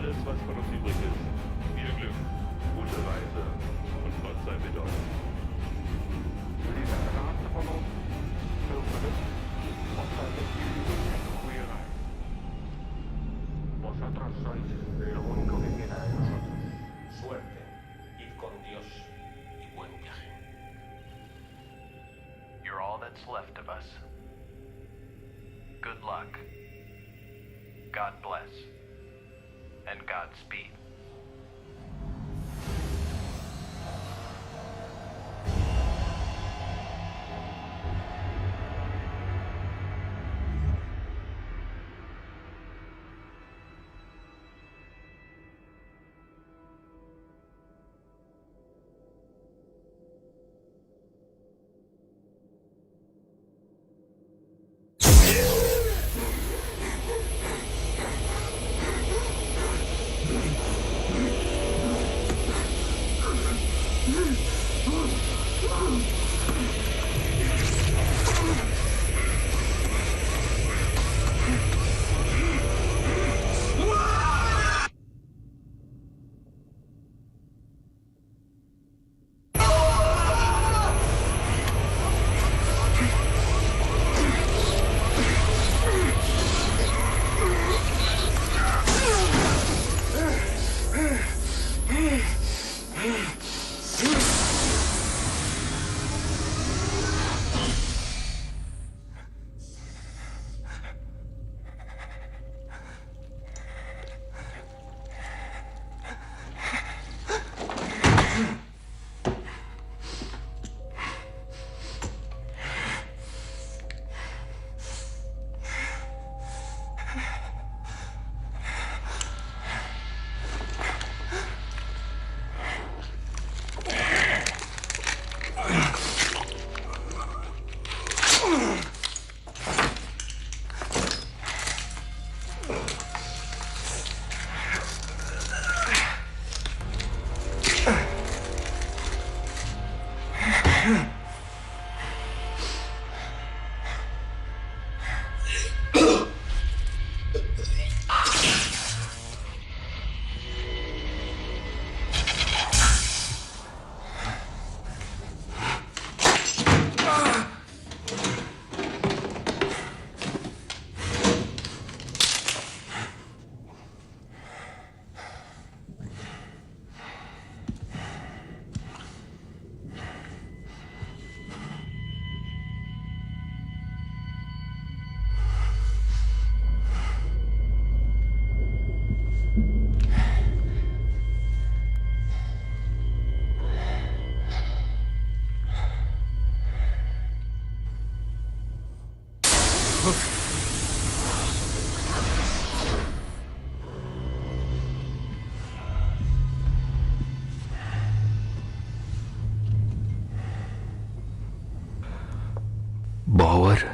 alles, was von uns übrig ist. Viel Glück, gute Reise und Gott sei mit euch. Vosotros sois lo único que queda de nosotros. Suerte, id con Dios y buen viaje. You're all that's left of us. Good luck. God bless. And Godspeed. बावर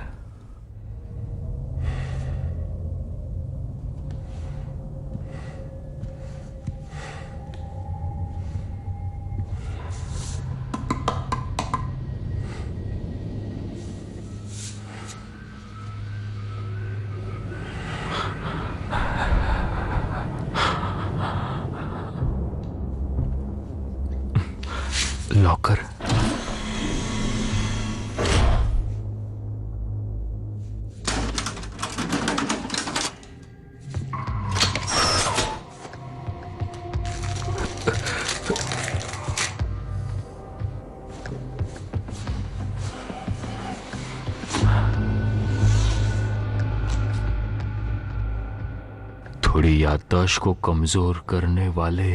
लॉकर थोड़ी याददाश्त को कमजोर करने वाले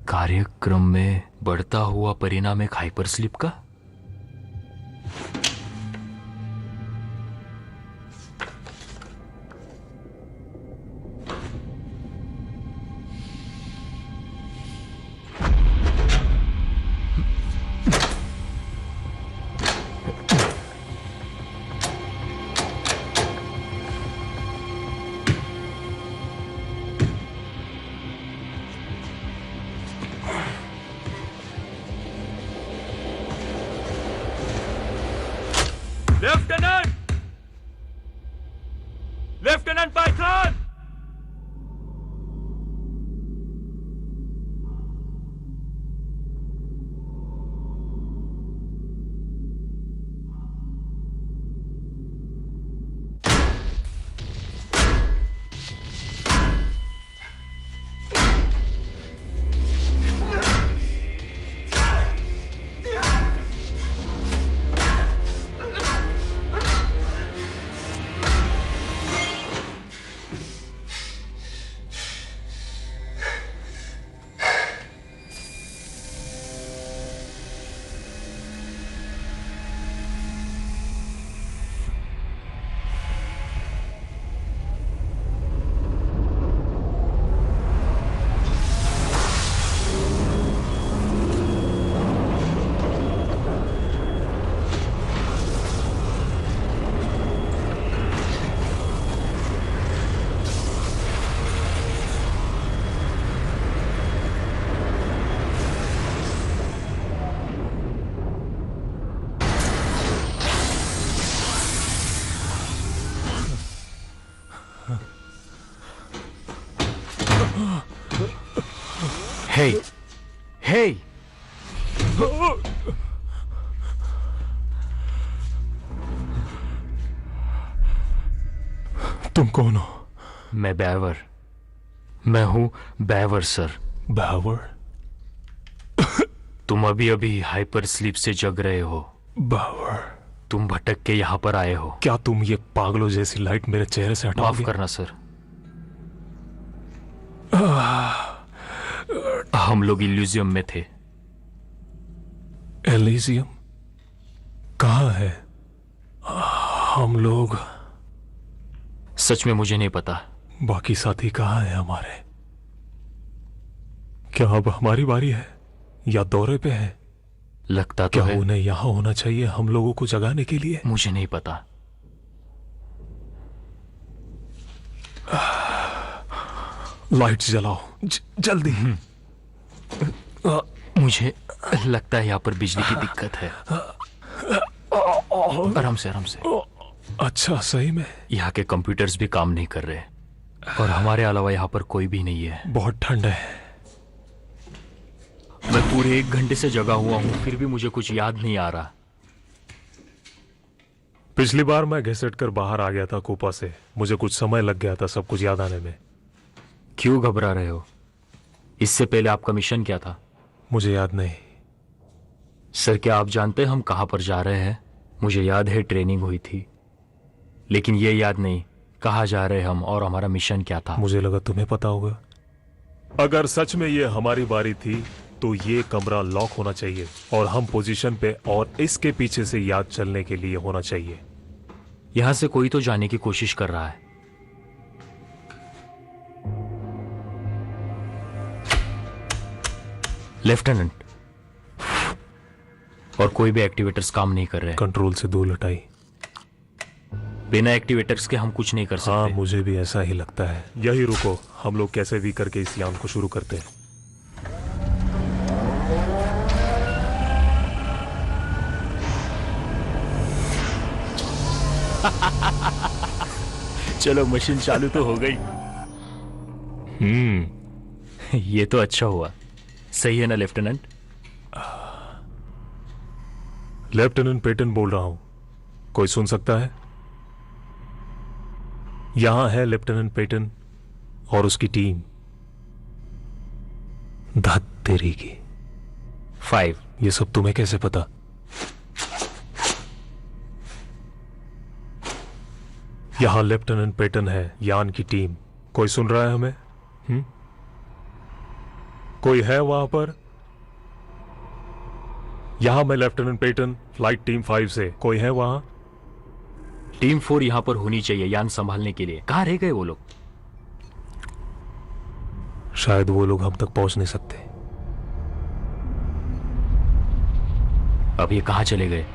कार्यक्रम में बढ़ता हुआ परिणाम एक हाइपरस्लीप का। हे हे तुम कौन हो? मैं बैवर। मैं हूं बैवर सर। बैवर? तुम अभी अभी हाइपर स्लीप से जग रहे हो। बैवर? तुम भटक के यहाँ पर आए हो। क्या तुम ये पागलों जैसी लाइट मेरे चेहरे से हटाओगे? माफ करना सर। हम लोग इल्यूजियम में थे। एलिजियम? कहाँ है? हम लोग? सच में मुझे नहीं पता। बाकी साथी कहाँ है हमारे? क्या अब हमारी बारी है या दौरे पे है? लगता तो क्या है। उन्हें यहां होना चाहिए हम लोगों को जगाने के लिए? मुझे नहीं पता। लाइट्स जलाओ जल्दी। मुझे लगता है यहाँ पर बिजली की दिक्कत है। आराम से आराम से। अच्छा, सही में? यहाँ के कंप्यूटर्स भी काम नहीं कर रहे और हमारे अलावा यहाँ पर कोई भी नहीं है। बहुत ठंड है। मैं पूरे 1 घंटे से जगा हुआ हूँ, फिर भी मुझे कुछ याद नहीं आ रहा। पिछली बार मैं घिसट कर बाहर आ गया था कूपा से। मुझे कुछ समय लग गया था सब कुछ याद आने में। क्यों घबरा रहे हो? इससे पहले आपका मिशन क्या था? मुझे याद नहीं। सर, क्या आप जानते हैं हम कहाँ पर जा रहे हैं? मुझे याद है ट्रेनिंग हुई थी, लेकिन ये याद नहीं कहाँ जा रहे हम और हमारा मिशन क्या था। मुझे लगा तुम्हें पता होगा। अगर सच में ये हमारी बारी थी तो ये कमरा लॉक होना चाहिए और हम पोजीशन पे और इसके पीछे से याद चलने के लिए होना चाहिए। यहां से कोई तो जाने की कोशिश कर रहा है। लेफ्टिनेंट, और कोई भी एक्टिवेटर्स काम नहीं कर रहे। कंट्रोल से दूर हटाई। बिना एक्टिवेटर्स के हम कुछ नहीं कर सकते। हाँ, मुझे भी ऐसा ही लगता है। यही रुको, हम लोग कैसे भी करके इस यान को शुरू करते हैं। चलो, मशीन चालू तो हो गई। ये तो अच्छा हुआ। सही है ना लेफ्टिनेंट? लेफ्टिनेंट पेटन बोल रहा हूं। कोई सुन सकता है? यहां है लेफ्टिनेंट पेटन और उसकी टीम। धत तेरी की। 5। ये सब तुम्हें कैसे पता? यहां लेफ्टिनेंट पेटन है, यान की टीम। कोई सुन रहा है हमें? कोई है वहां पर? यहां मैं लेफ्टिनेंट पेटन, फ्लाइट टीम 5 से। कोई है वहां? टीम 4 यहां पर होनी चाहिए यान संभालने के लिए। कहां रह गए वो लोग? शायद वो लोग हम तक पहुंच नहीं सकते। अब ये कहां चले गए?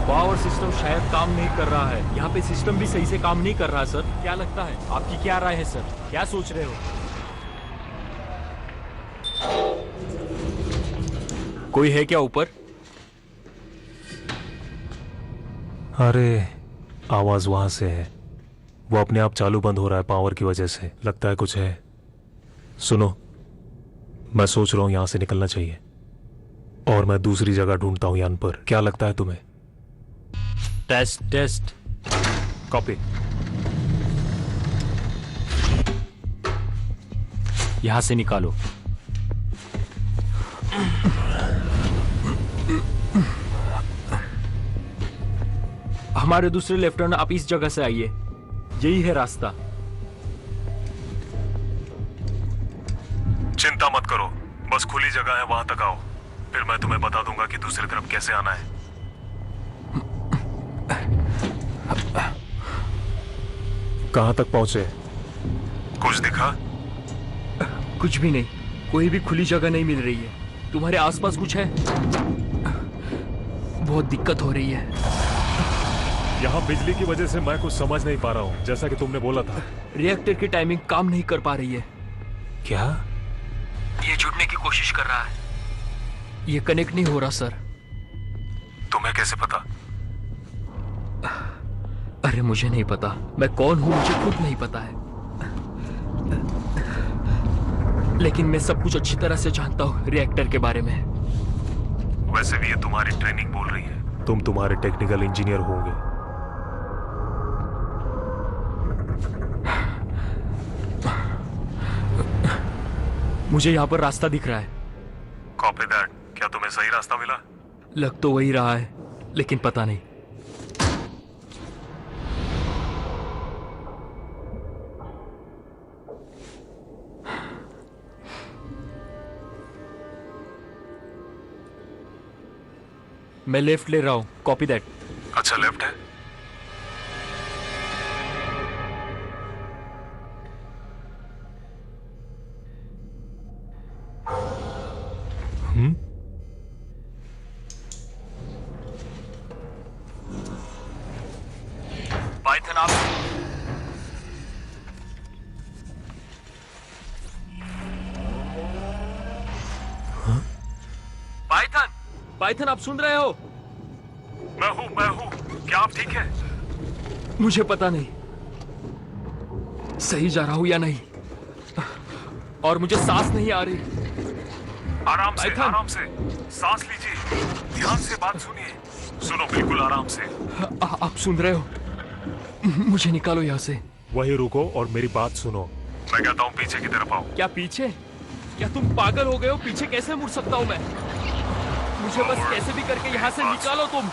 पावर सिस्टम शायद काम नहीं कर रहा है। यहाँ पे सिस्टम भी सही से काम नहीं कर रहा सर। क्या लगता है? आपकी क्या राय है सर? क्या सोच रहे हो? कोई है क्या ऊपर? अरे, आवाज वहां से है। वो अपने आप चालू बंद हो रहा है पावर की वजह से। लगता है कुछ है। सुनो, मैं सोच रहा हूं यहां से निकलना चाहिए और मैं दूसरी जगह ढूंढता हूं यान पर। क्या लगता है तुम्हें? टेस्ट। कॉपी। यहां से निकालो। हमारे दूसरे लेफ्टिनेंट, आप इस जगह से आइए। यही है रास्ता। चिंता मत करो, बस खुली जगह है, वहां तक आओ। फिर मैं तुम्हें बता दूंगा कि दूसरी तरफ कैसे आना है। कहां तक पहुंचे? कुछ दिखा? कुछ भी नहीं। कोई भी खुली जगह नहीं मिल रही है। तुम्हारे आसपास कुछ है? बहुत दिक्कत हो रही है। यहाँ बिजली की वजह से मैं कुछ समझ नहीं पा रहा हूँ, जैसा कि तुमने बोला था। रिएक्टर की टाइमिंग काम नहीं कर पा रही है। क्या? ये जुड़ने की कोशिश कर रहा है। ये कनेक्ट नहीं हो रहा सर। कैसे पता? अरे मुझे नहीं पता, मैं कौन हूं मुझे खुद नहीं पता है, लेकिन मैं सब कुछ अच्छी तरह से जानता हूं रिएक्टर के बारे में। वैसे भी ये तुम्हारी ट्रेनिंग बोल रही है, तुम तुम्हारे टेक्निकल इंजीनियर होंगे। मुझे यहाँ पर रास्ता दिख रहा है। Copy that. क्या तुम्हें सही रास्ता मिला? लग तो वही रहा है, लेकिन पता नहीं। मैं लेफ्ट ले रहा हूं, कॉपी दैट। अच्छा, लेफ्ट है। पाइथन आप पाइथन आप सुन रहे हो? मैं हूं। क्या आप ठीक है? मुझे पता नहीं सही जा रहा हूं या नहीं, और मुझे सांस नहीं आ रही। आराम से, पाइथन। आराम से सांस लीजिए, ध्यान से बात सुनिए। सुनो, बिल्कुल आराम से। आप सुन रहे हो? मुझे निकालो यहाँ से। वही रुको और मेरी बात सुनो। मैं कहता हूँ पीछे की तरफ आओ। क्या पीछे? क्या तुम पागल हो गए हो? पीछे कैसे मुड़ सकता हूँ मैं? मुझे बस कैसे भी करके यहाँ से निकालो तुम।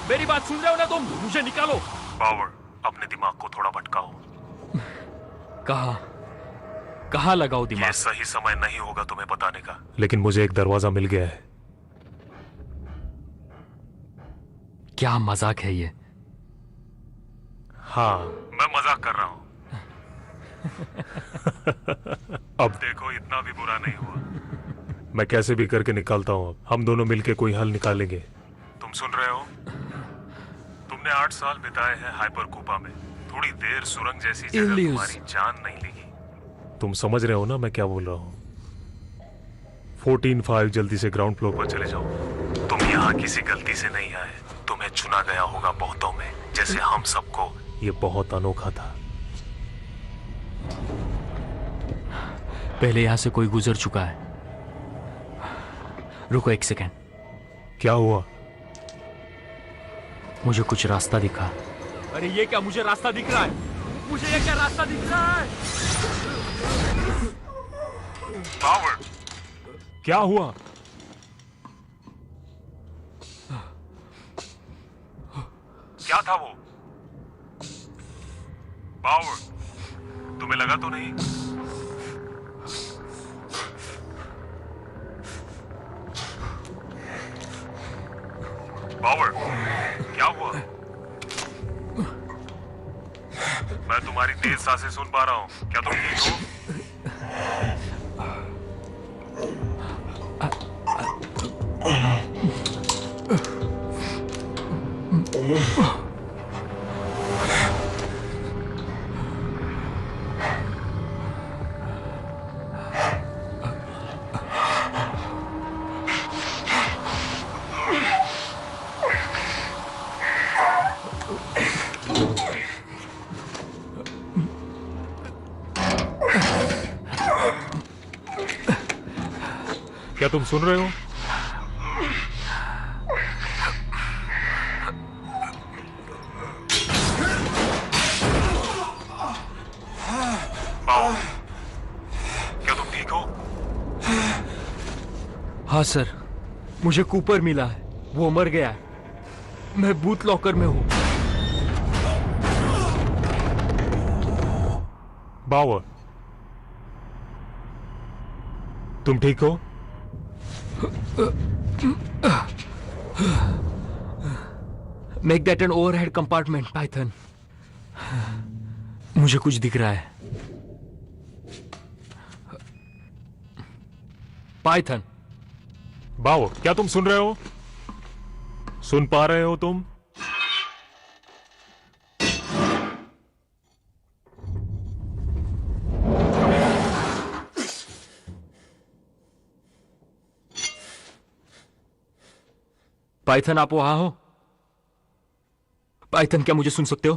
मेरी बात सुन रहे हो ना तुम? मुझे निकालो। पावर, अपने दिमाग को थोड़ा भटकाओ। कहाँ लगाओ ये दिमाग? सही समय नहीं होगा तुम्हें बताने का, लेकिन मुझे एक दरवाजा मिल गया है। क्या मजाक है ये? हाँ, मैं मजाक कर रहा हूँ। अब देखो, इतना भी बुरा नहीं हुआ। मैं कैसे भी करके निकालता हूँ। अब हम दोनों मिलके कोई हल निकालेंगे। तुम सुन रहे हो? तुमने 8 साल बिताए हैं हाइपर कूपा में। थोड़ी देर सुरंग जैसी जगह इलियस। तुम्हारी जान नहीं लेगी। तुम समझ रहे हो ना मैं क्या बोल रहा हूँ? 14-5 जल्दी से ग्राउंड फ्लोर पर चले जाओ। तुम यहाँ किसी गलती से नहीं आए। तुम्हें चुना गया होगा बहुतों में, जैसे हम सबको। ये बहुत अनोखा था। पहले यहाँ से कोई गुजर चुका है। रुको एक सेकेंड। क्या हुआ? मुझे कुछ रास्ता दिखा। अरे ये क्या? मुझे रास्ता दिख रहा है। मुझे ये क्या रास्ता दिख रहा है? पावर, क्या हुआ? क्या था वो? पावर, तुम्हें लगा तो नहीं? पावर, क्या हुआ? मैं तुम्हारी तेज सांसें सुन पा रहा हूं। क्या तुम ठीक हो? क्या तुम सुन रहे हो? क्या तुम ठीक हो? हाँ सर, मुझे कूपर मिला है। वो मर गया है। मैं बूथ लॉकर में हूं। बावर, तुम ठीक हो? Make that an overhead compartment, Python. मुझे कुछ दिख रहा है। पाइथन। बावर, क्या तुम सुन रहे हो? सुन पा रहे हो तुम? पाइथन, आप वहां हो? पाइथन, क्या मुझे सुन सकते हो?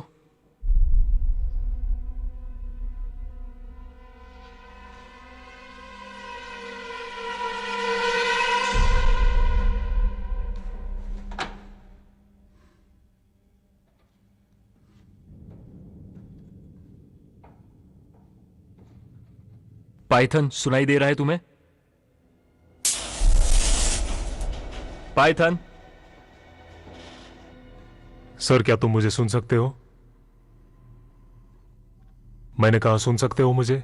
पाइथन, सुनाई दे रहा है तुम्हें? पाइथन? सर, क्या तुम मुझे सुन सकते हो? मैंने कहा, सुन सकते हो मुझे?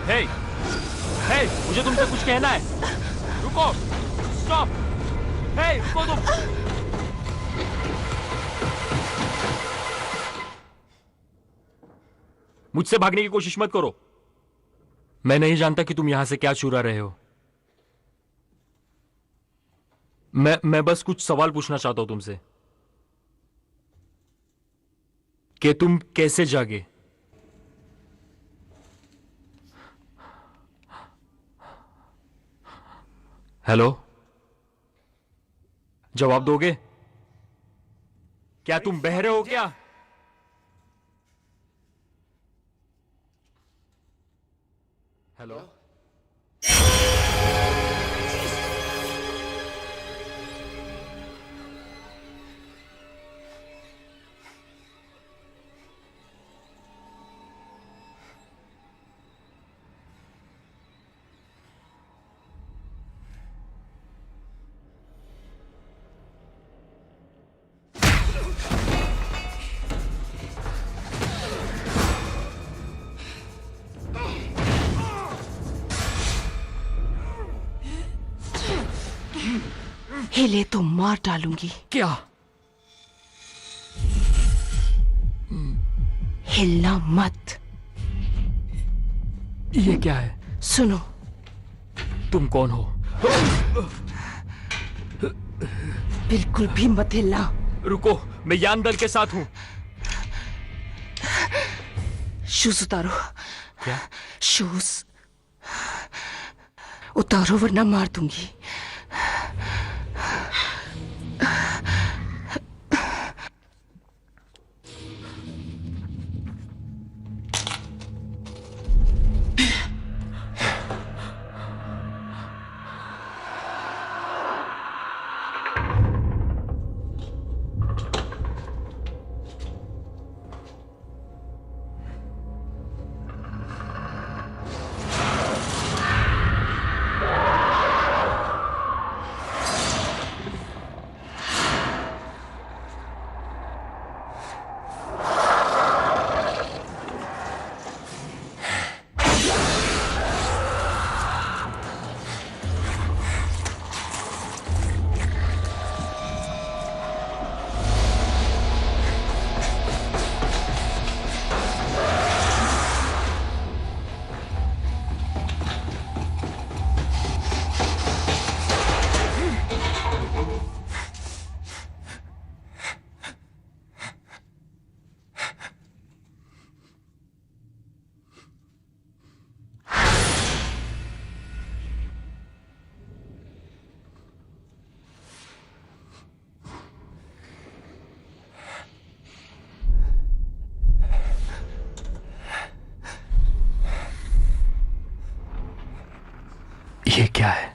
हे, हे, मुझे तुमसे कुछ कहना है। रुको, स्टॉप। हे, रुको तुम। मुझसे भागने की कोशिश मत करो। मैं नहीं जानता कि तुम यहां से क्या चुरा रहे हो। मैं बस कुछ सवाल पूछना चाहता हूं तुमसे कि तुम कैसे जागे। हेलो, जवाब दोगे? क्या तुम बहरे हो क्या? हेलो, हिले तो मार डालूंगी। क्या? हिलना मत। ये क्या है? सुनो, तुम कौन हो? बिल्कुल भी मत हिलना। रुको, मैं यान दल के साथ हूं। शूज उतारो। क्या? शूज उतारो वरना मार दूंगी। ये क्या है?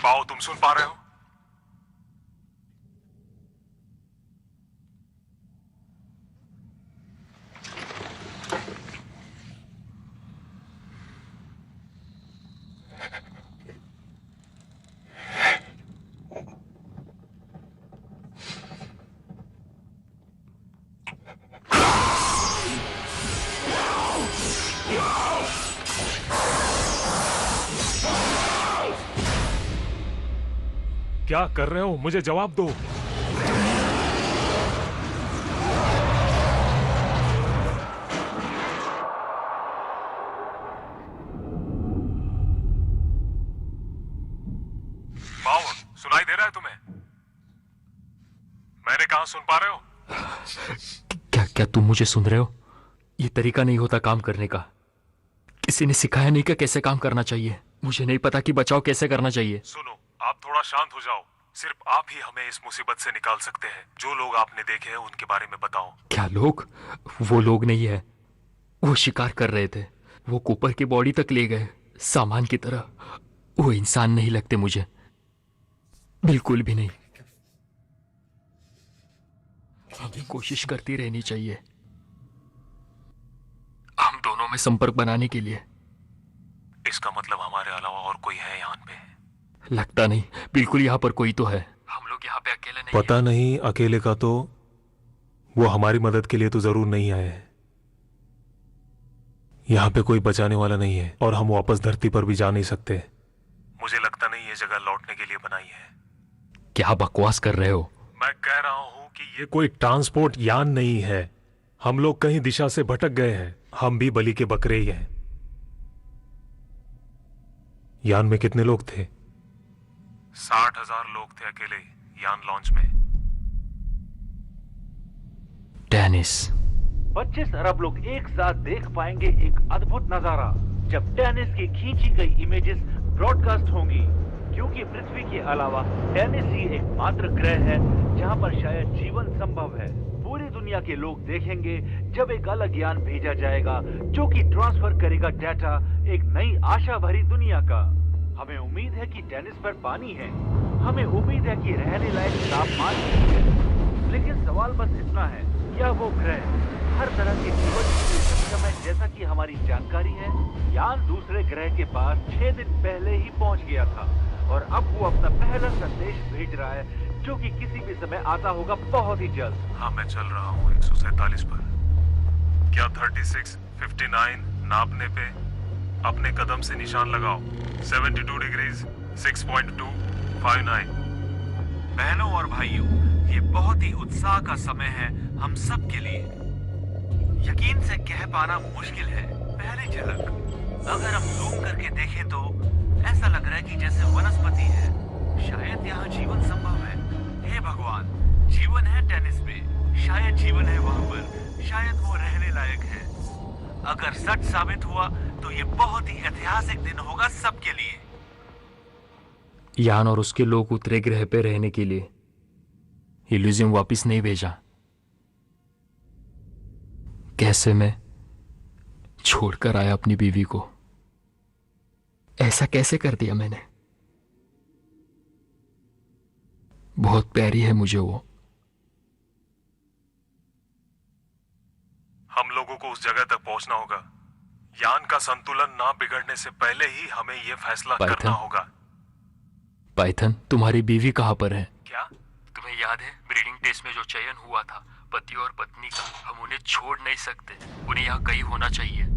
पाओ, तुम सुन पा रहे हो? क्या कर रहे हो? मुझे जवाब दो। पावर, सुनाई दे रहा है तुम्हें? मैंने कहा सुन पा रहे हो? क्या क्या तुम मुझे सुन रहे हो? ये तरीका नहीं होता काम करने का। किसी ने सिखाया नहीं कि कैसे काम करना चाहिए। मुझे नहीं पता कि बचाव कैसे करना चाहिए। सुनो, आप थोड़ा शांत हो जाओ। सिर्फ आप ही हमें इस मुसीबत से निकाल सकते हैं। जो लोग आपने देखे हैं उनके बारे में बताओ। क्या लोग? वो लोग नहीं है। वो शिकार कर रहे थे। वो कूपर की बॉडी तक ले गए, सामान की तरह। वो इंसान नहीं लगते मुझे, बिल्कुल भी नहीं। हमें कोशिश करती रहनी चाहिए, हम दोनों में संपर्क बनाने के लिए। इसका मतलब हमारे अलावा और कोई है यहाँ पे? लगता नहीं। बिल्कुल यहाँ पर कोई तो है। हम लोग यहाँ पे अकेले नहीं। पता नहीं, अकेले का तो वो हमारी मदद के लिए तो जरूर नहीं आए हैं। यहाँ पे कोई बचाने वाला नहीं है और हम वापस धरती पर भी जा नहीं सकते। मुझे लगता नहीं ये जगह लौटने के लिए बनाई है। क्या बकवास कर रहे हो? मैं कह रहा हूं कि ये कोई ट्रांसपोर्ट यान नहीं है। हम लोग कहीं दिशा से भटक गए हैं। हम भी बलि के बकरे ही हैं। यान में कितने लोग थे? 60,000 लोग थे अकेले यान लॉन्च में। डेनिस, 25 अरब लोग एक साथ देख पाएंगे एक अद्भुत नजारा जब डेनिस की खींची गई इमेजेस ब्रॉडकास्ट होंगी, क्योंकि पृथ्वी के अलावा डेनिस ही एकमात्र ग्रह है जहां पर शायद जीवन संभव है। पूरी दुनिया के लोग देखेंगे जब एक अलग यान भेजा जाएगा जो कि ट्रांसफर करेगा डाटा एक नई आशा भरी दुनिया का। हमें उम्मीद है कि डेनिस पर पानी है, हमें उम्मीद है कि रहने लायक तापमान भी है, लेकिन सवाल बस इतना है, क्या वो ग्रह हर तरह के जीवन के लिए सक्षम है? जैसा कि हमारी जानकारी है, यान दूसरे ग्रह के पास 6 दिन पहले ही पहुंच गया था और अब वो अपना पहला संदेश भेज रहा है जो कि किसी भी समय आता होगा बहुत ही जल्द। हाँ, मैं चल रहा हूँ 147 पर। क्या 36, 59 नापने पे अपने कदम से निशान लगाओ। 72 डिग्रीज 6.259। बहनों और भाइयों, ये बहुत ही उत्साह का समय है हम सब के लिए। यकीन से कह पाना मुश्किल है। पहली झलक अगर हम जूम करके देखें तो ऐसा लग रहा है कि जैसे वनस्पति है, शायद यहाँ जीवन संभव है। हे भगवान, जीवन है टेनिस पे, शायद जीवन है वहां पर, शायद वो रहने लायक है। अगर सच साबित हुआ तो ये बहुत ही ऐतिहासिक दिन होगा सबके लिए। यान और उसके लोग उतरे ग्रह पे रहने के लिए। इल्यूजियम वापिस नहीं भेजा। कैसे मैं छोड़कर आया अपनी बीवी को? ऐसा कैसे कर दिया मैंने? बहुत प्यारी है मुझे वो। हम लोगों को उस जगह तक पहुंचना होगा। यान का संतुलन ना बिगड़ने से पहले ही हमें यह फैसला करना होगा। पाइथन, तुम्हारी बीवी कहां पर है? क्या तुम्हें याद है ब्रीडिंग टेस्ट में जो चयन हुआ था पति और पत्नी का? हम उन्हें छोड़ नहीं सकते, उन्हें यहाँ कहीं होना चाहिए।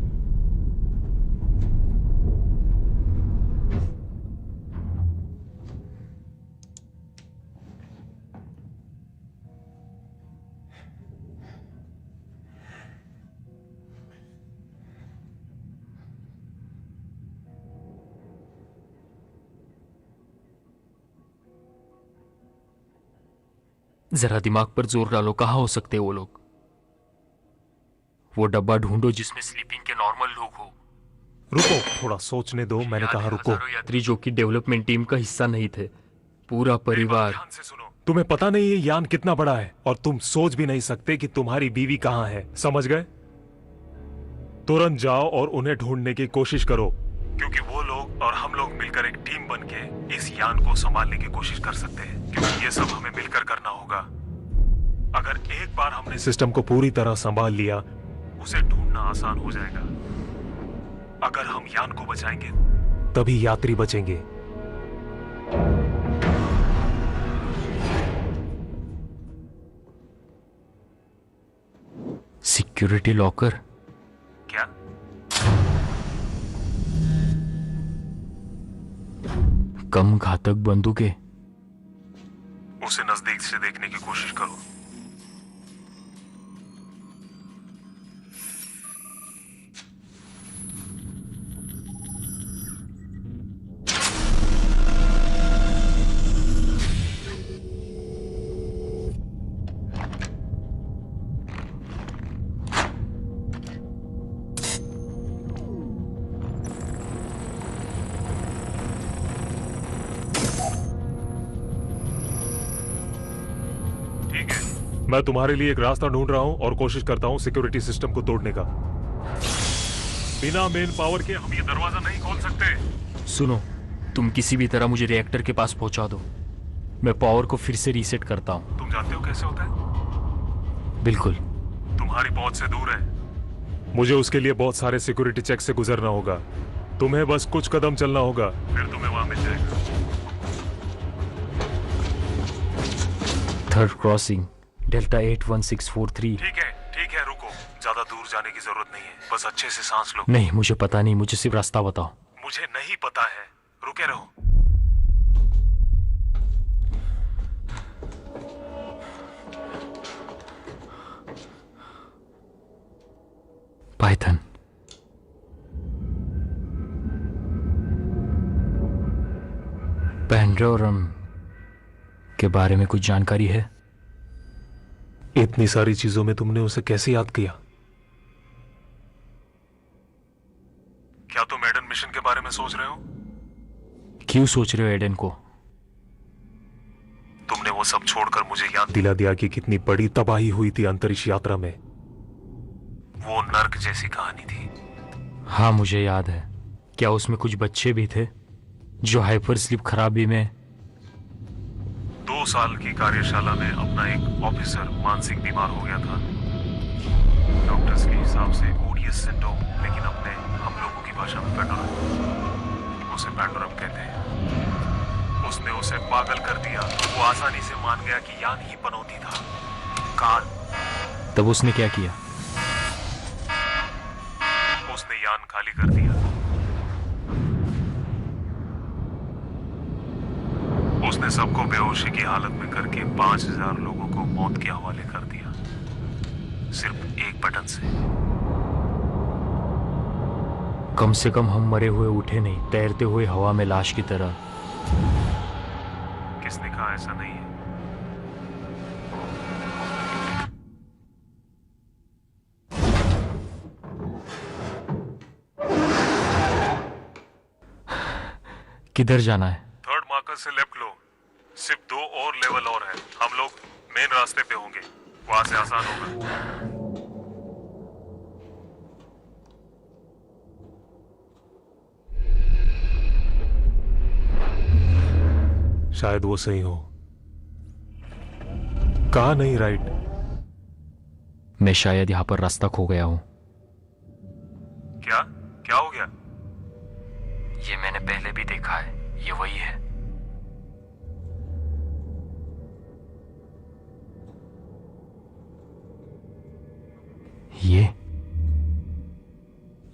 जरा दिमाग पर जोर डालो, कहां हो सकते वो लोग? वो डब्बा ढूंढो जिसमें स्लीपिंग के नॉर्मल लोग हो। रुको, थोड़ा सोचने दो। मैंने कहा रुको। हजारों यात्री जो कि डेवलपमेंट टीम का हिस्सा नहीं थे, पूरा परिवार। ध्यान से सुनो। तुम्हें पता नहीं ये यान कितना बड़ा है और तुम सोच भी नहीं सकते कि तुम्हारी बीवी कहां है। समझ गए? तुरंत जाओ और उन्हें ढूंढने की कोशिश करो, क्योंकि वो लोग और हम लोग मिलकर एक टीम बनके इस यान को संभालने की कोशिश कर सकते हैं, क्योंकि ये सब हमें मिलकर करना होगा। अगर एक बार हमने सिस्टम को पूरी तरह संभाल लिया, उसे ढूंढना आसान हो जाएगा। अगर हम यान को बचाएंगे, तभी यात्री बचेंगे। Security locker? क्या? कम घातक बंदूकें? उसे नजदीक से देखने की कोशिश करो। मैं तुम्हारे लिए एक रास्ता ढूंढ रहा हूं और कोशिश करता हूं सिक्योरिटी सिस्टम को तोड़ने का। बिना मेन पावर के हम ये दरवाजा नहीं खोल सकते। सुनो, तुम किसी भी तरह मुझे रिएक्टर के पास पहुंचा दो। मैं पावर को फिर से रीसेट करता हूं। तुम जानते हो कैसे होता है? बिल्कुल। तुम्हारी पहुंच से दूर है। मुझे उसके लिए बहुत सारे सिक्योरिटी चेक से गुजरना होगा। तुम्हें बस कुछ कदम चलना होगा, फिर तुम्हें वहां मिल जाएगा। Third crossing, delta 81643। ठीक है, रुको। ज्यादा दूर जाने की जरूरत नहीं है, बस अच्छे से सांस लो। नहीं, मुझे पता नहीं, मुझे सिर्फ रास्ता बताओ। मुझे नहीं पता है, रुके रहो। पाइथन। पैंडोरम के बारे में कुछ जानकारी है? इतनी सारी चीजों में तुमने उसे कैसे याद किया? क्या तुम एडन मिशन के बारे में सोच रहे हो? क्यों सोच रहे हो एडन को? तुमने वो सब छोड़कर मुझे याद दिला दिया कि कितनी बड़ी तबाही हुई थी अंतरिक्ष यात्रा में। वो नर्क जैसी कहानी थी। हाँ, मुझे याद है। क्या उसमें कुछ बच्चे भी थे जो हाइपर स्लीप खराबी में? 2 साल की कार्यशाला में अपना एक ऑफिसर मानसिक बीमार हो गया था। डॉक्टर्स के हिसाब से ओडियस सिंड्रोम, लेकिन अपने हम लोगों की भाषा में पैंडोरम। उसे पैंडोरम कहते हैं। उसने उसे पागल कर दिया। वो आसानी से मान गया कि यान ही पनौती था, काल। तब उसने क्या किया? उसने यान खाली कर दिया। उसने सबको बेहोशी की हालत में करके 5000 लोगों को मौत के हवाले कर दिया, सिर्फ एक बटन से। कम से कम हम मरे हुए उठे नहीं, तैरते हुए हवा में लाश की तरह। किसने कहा ऐसा नहीं है? किधर जाना है? थर्ड मार्कर से लेफ्ट लो। सिर्फ 2 और लेवल और है। हम लोग मेन रास्ते पे होंगे, वहां से आसान होगा। शायद वो सही हो। कहा नहीं राइट? मैं शायद यहां पर रास्ता खो गया हूं। क्या हो गया? ये मैंने पहले भी देखा है। ये वही है।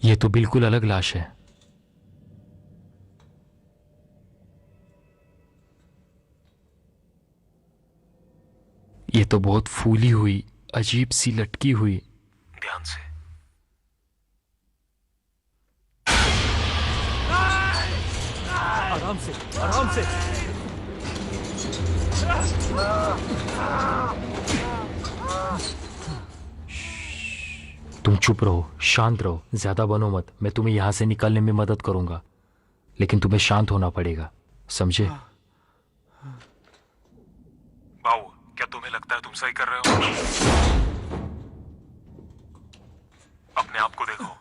ये तो बिल्कुल अलग लाश है। ये तो बहुत फूली हुई, अजीब सी लटकी हुई। ध्यान से। आराम से, आराम से। तुम चुप रहो, शांत रहो, ज्यादा बनो मत। मैं तुम्हें यहां से निकलने में मदद करूंगा, लेकिन तुम्हें शांत होना पड़ेगा, समझे? बाऊ, क्या तुम्हें लगता है तुम सही कर रहे हो? अपने आप को देखो।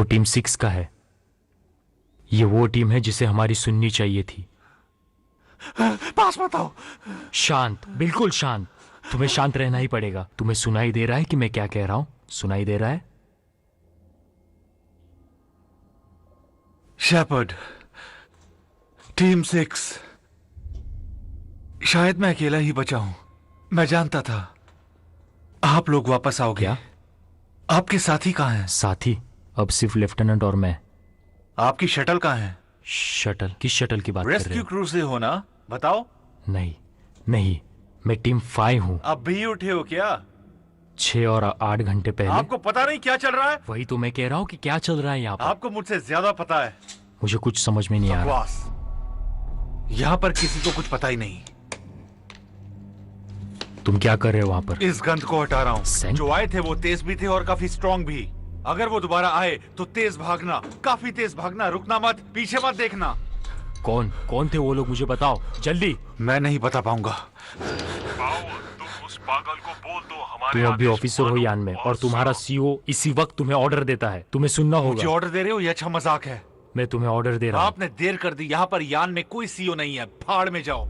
वो टीम 6 का है। ये वो टीम है जिसे हमारी सुननी चाहिए थी। पास मत आओ। शांत, बिल्कुल शांत। तुम्हें शांत रहना ही पड़ेगा। तुम्हें सुनाई दे रहा है कि मैं क्या कह रहा हूं? सुनाई दे रहा है? Shepard, team 6। शायद मैं अकेला ही बचा हूं। मैं जानता था आप लोग वापस आओगे। क्या? आपके साथी कहां हैं? साथी? अब सिर्फ लेफ्टिनेंट और मैं। आपकी शटल कहां है? शटल? किस शटल की बात कर रहे रेस्क्यू हो? क्रू से हो ना? बताओ। नहीं नहीं, मैं टीम 5 हूं। अब भी उठे हो क्या? 6 और 8 घंटे पहले। आपको पता नहीं क्या चल रहा है? वही तो मैं कह रहा हूं कि क्या चल रहा है यहाँ पर। आपको मुझसे ज्यादा पता है। मुझे कुछ समझ में नहीं आ रहा। बकवास। यहां पर किसी को कुछ पता ही नहीं। तुम क्या कर रहे हो वहां पर? इस गंध को हटा रहा हूं। सेंट? जो आए थे वो तेज भी थे और काफी स्ट्रांग भी। अगर वो दोबारा आए तो तेज भागना, काफी तेज भागना, रुकना मत, पीछे मत देखना। कौन कौन थे वो लोग? मुझे बताओ जल्दी। मैं नहीं बता पाऊंगा। तुम उस पागल को बोल दो हमारे तुम अभी आदेश ऑफिसर हो मानो यान में, और और तुम्हारा सुनो। सीईओ इसी वक्त तुम्हें ऑर्डर देता है। तुम्हें सुनना मुझे होगा। ऑर्डर दे रहे हो? ये अच्छा मजाक है। मैं तुम्हें ऑर्डर दे रहा हूं। आपने देर कर दी। यहाँ पर यान में कोई सीओ नहीं है। फाड़ में जाओ।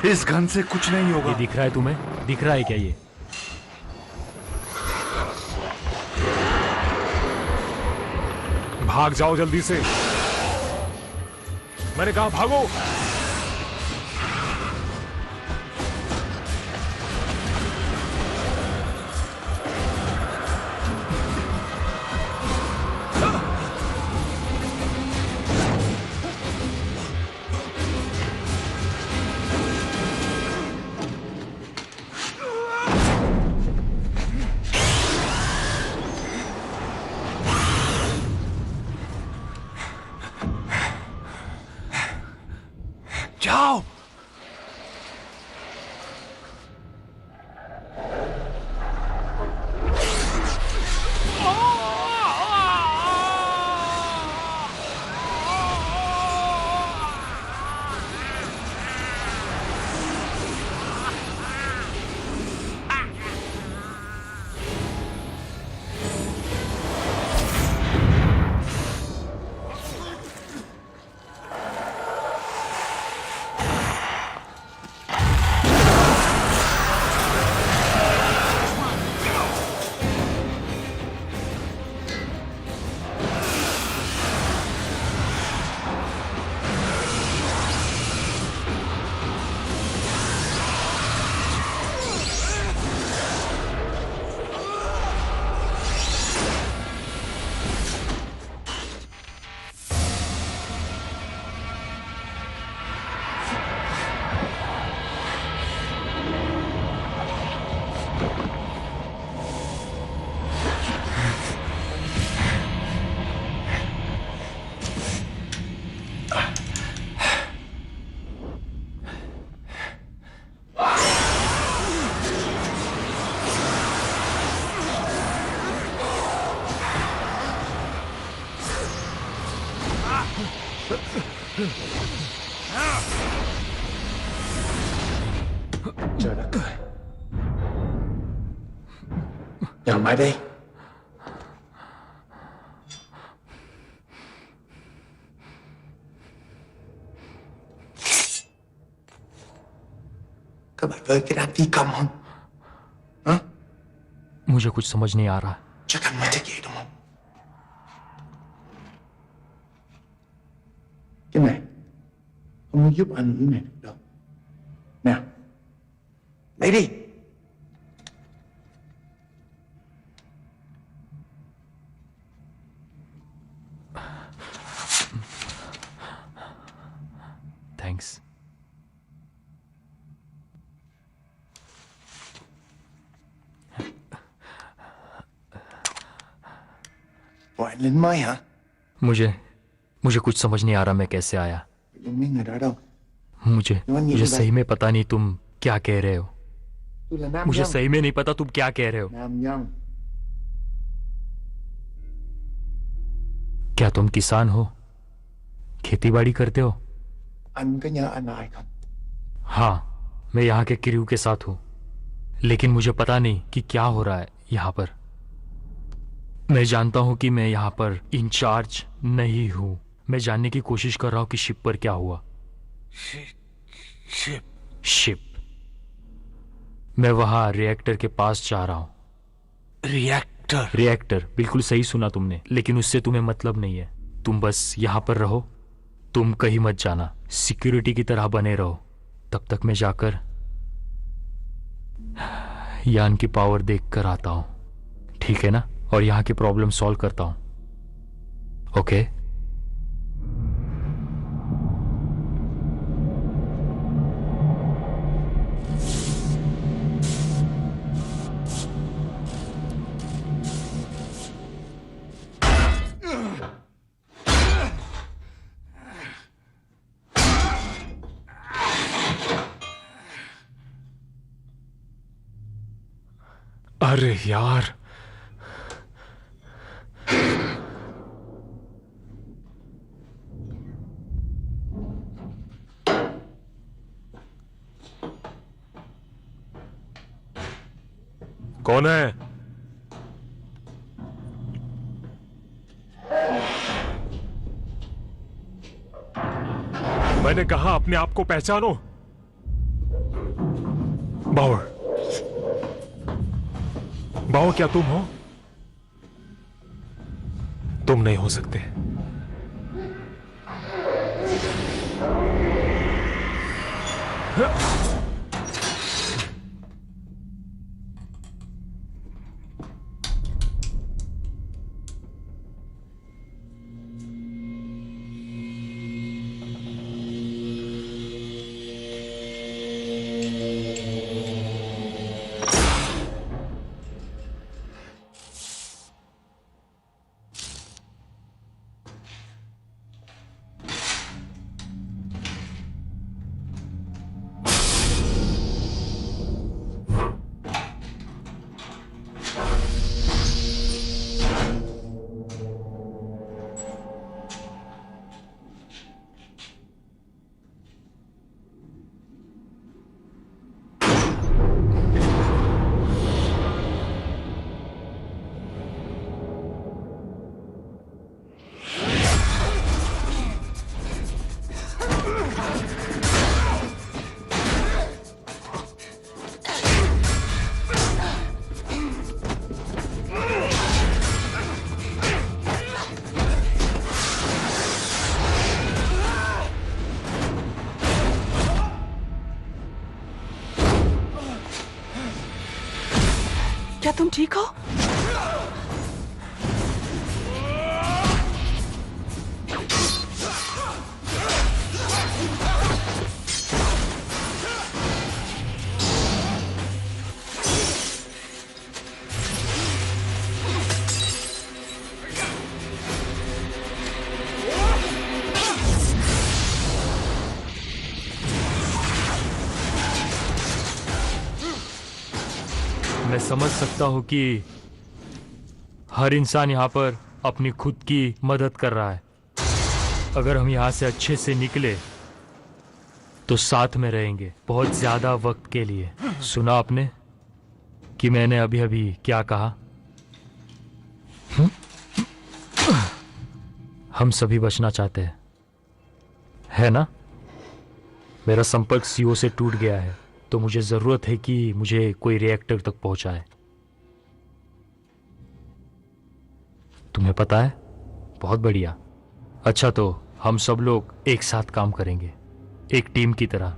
इस गन से कुछ नहीं होगा। ये दिख रहा है तुम्हें? दिख रहा है क्या ये? भाग जाओ जल्दी से। मैंने कहा भागो। जाओ। Trời đất ơi. Nhờ mày đi. Các bạn ơi, cái đám phi công không? Hả? मुझे कुछ समझ नहीं आ रहा। Chắc anh mới thích vậy đúng không? Cái này không có giúp anh cái này được đâu. Nào, lấy đi. Thanks. Bộ anh lính mới hả? मुझे मुझे कुछ समझ नहीं आ रहा मैं कैसे आया। Những mấy người đó đâu? मुझे Nói như मुझे vậy. सही में पता नहीं तुम क्या कह रहे हो। Tôi là nam मुझे nhân. सही में नहीं पता तुम क्या कह रहे हो। Nam nhân. क्या तुम किसान हो? खेती बाड़ी करते हो? Anh có nhớ anh là ai không? हाँ, मैं यहाँ के क्रू के साथ हूँ, लेकिन मुझे पता नहीं कि क्या हो रहा है यहाँ पर। मैं जानता हूँ कि मैं यहाँ पर इंचार्ज नहीं हूँ। मैं जानने की कोशिश कर रहा हूँ कि शिप पर क्या हुआ। शिप। मैं वहाँ रिएक्टर के पास जा रहा हूँ। रिएक्टर, बिल्कुल सही सुना तुमने, लेकिन उससे तुम्हें मतलब नहीं है। तुम बस यहाँ पर रहो, तुम कहीं मत जाना, सिक्योरिटी की तरह बने रहो। तब तक मैं जाकर यान की पावर देख कर आता हूँ, ठीक है ना? और यहाँ की प्रॉब्लम सॉल्व करता हूँ, ओके? अरे यार, कौन है? मैंने कहा अपने आप को पहचानो। बावर, बावर, क्या तुम हो? तुम नहीं हो सकते। क्या तुम ठीक हो? मैं समझ सकता हूं कि हर इंसान यहाँ पर अपनी खुद की मदद कर रहा है। अगर हम यहाँ से अच्छे से निकले तो साथ में रहेंगे बहुत ज्यादा वक्त के लिए। सुना आपने कि मैंने अभी अभी क्या कहा? हम सभी बचना चाहते हैं, है ना? मेरा संपर्क सीओ से टूट गया है, तो मुझे जरूरत है कि मुझे कोई रिएक्टर तक पहुंचाए। तुम्हें पता है? बहुत बढ़िया। अच्छा, तो हम सब लोग एक साथ काम करेंगे, एक टीम की तरह।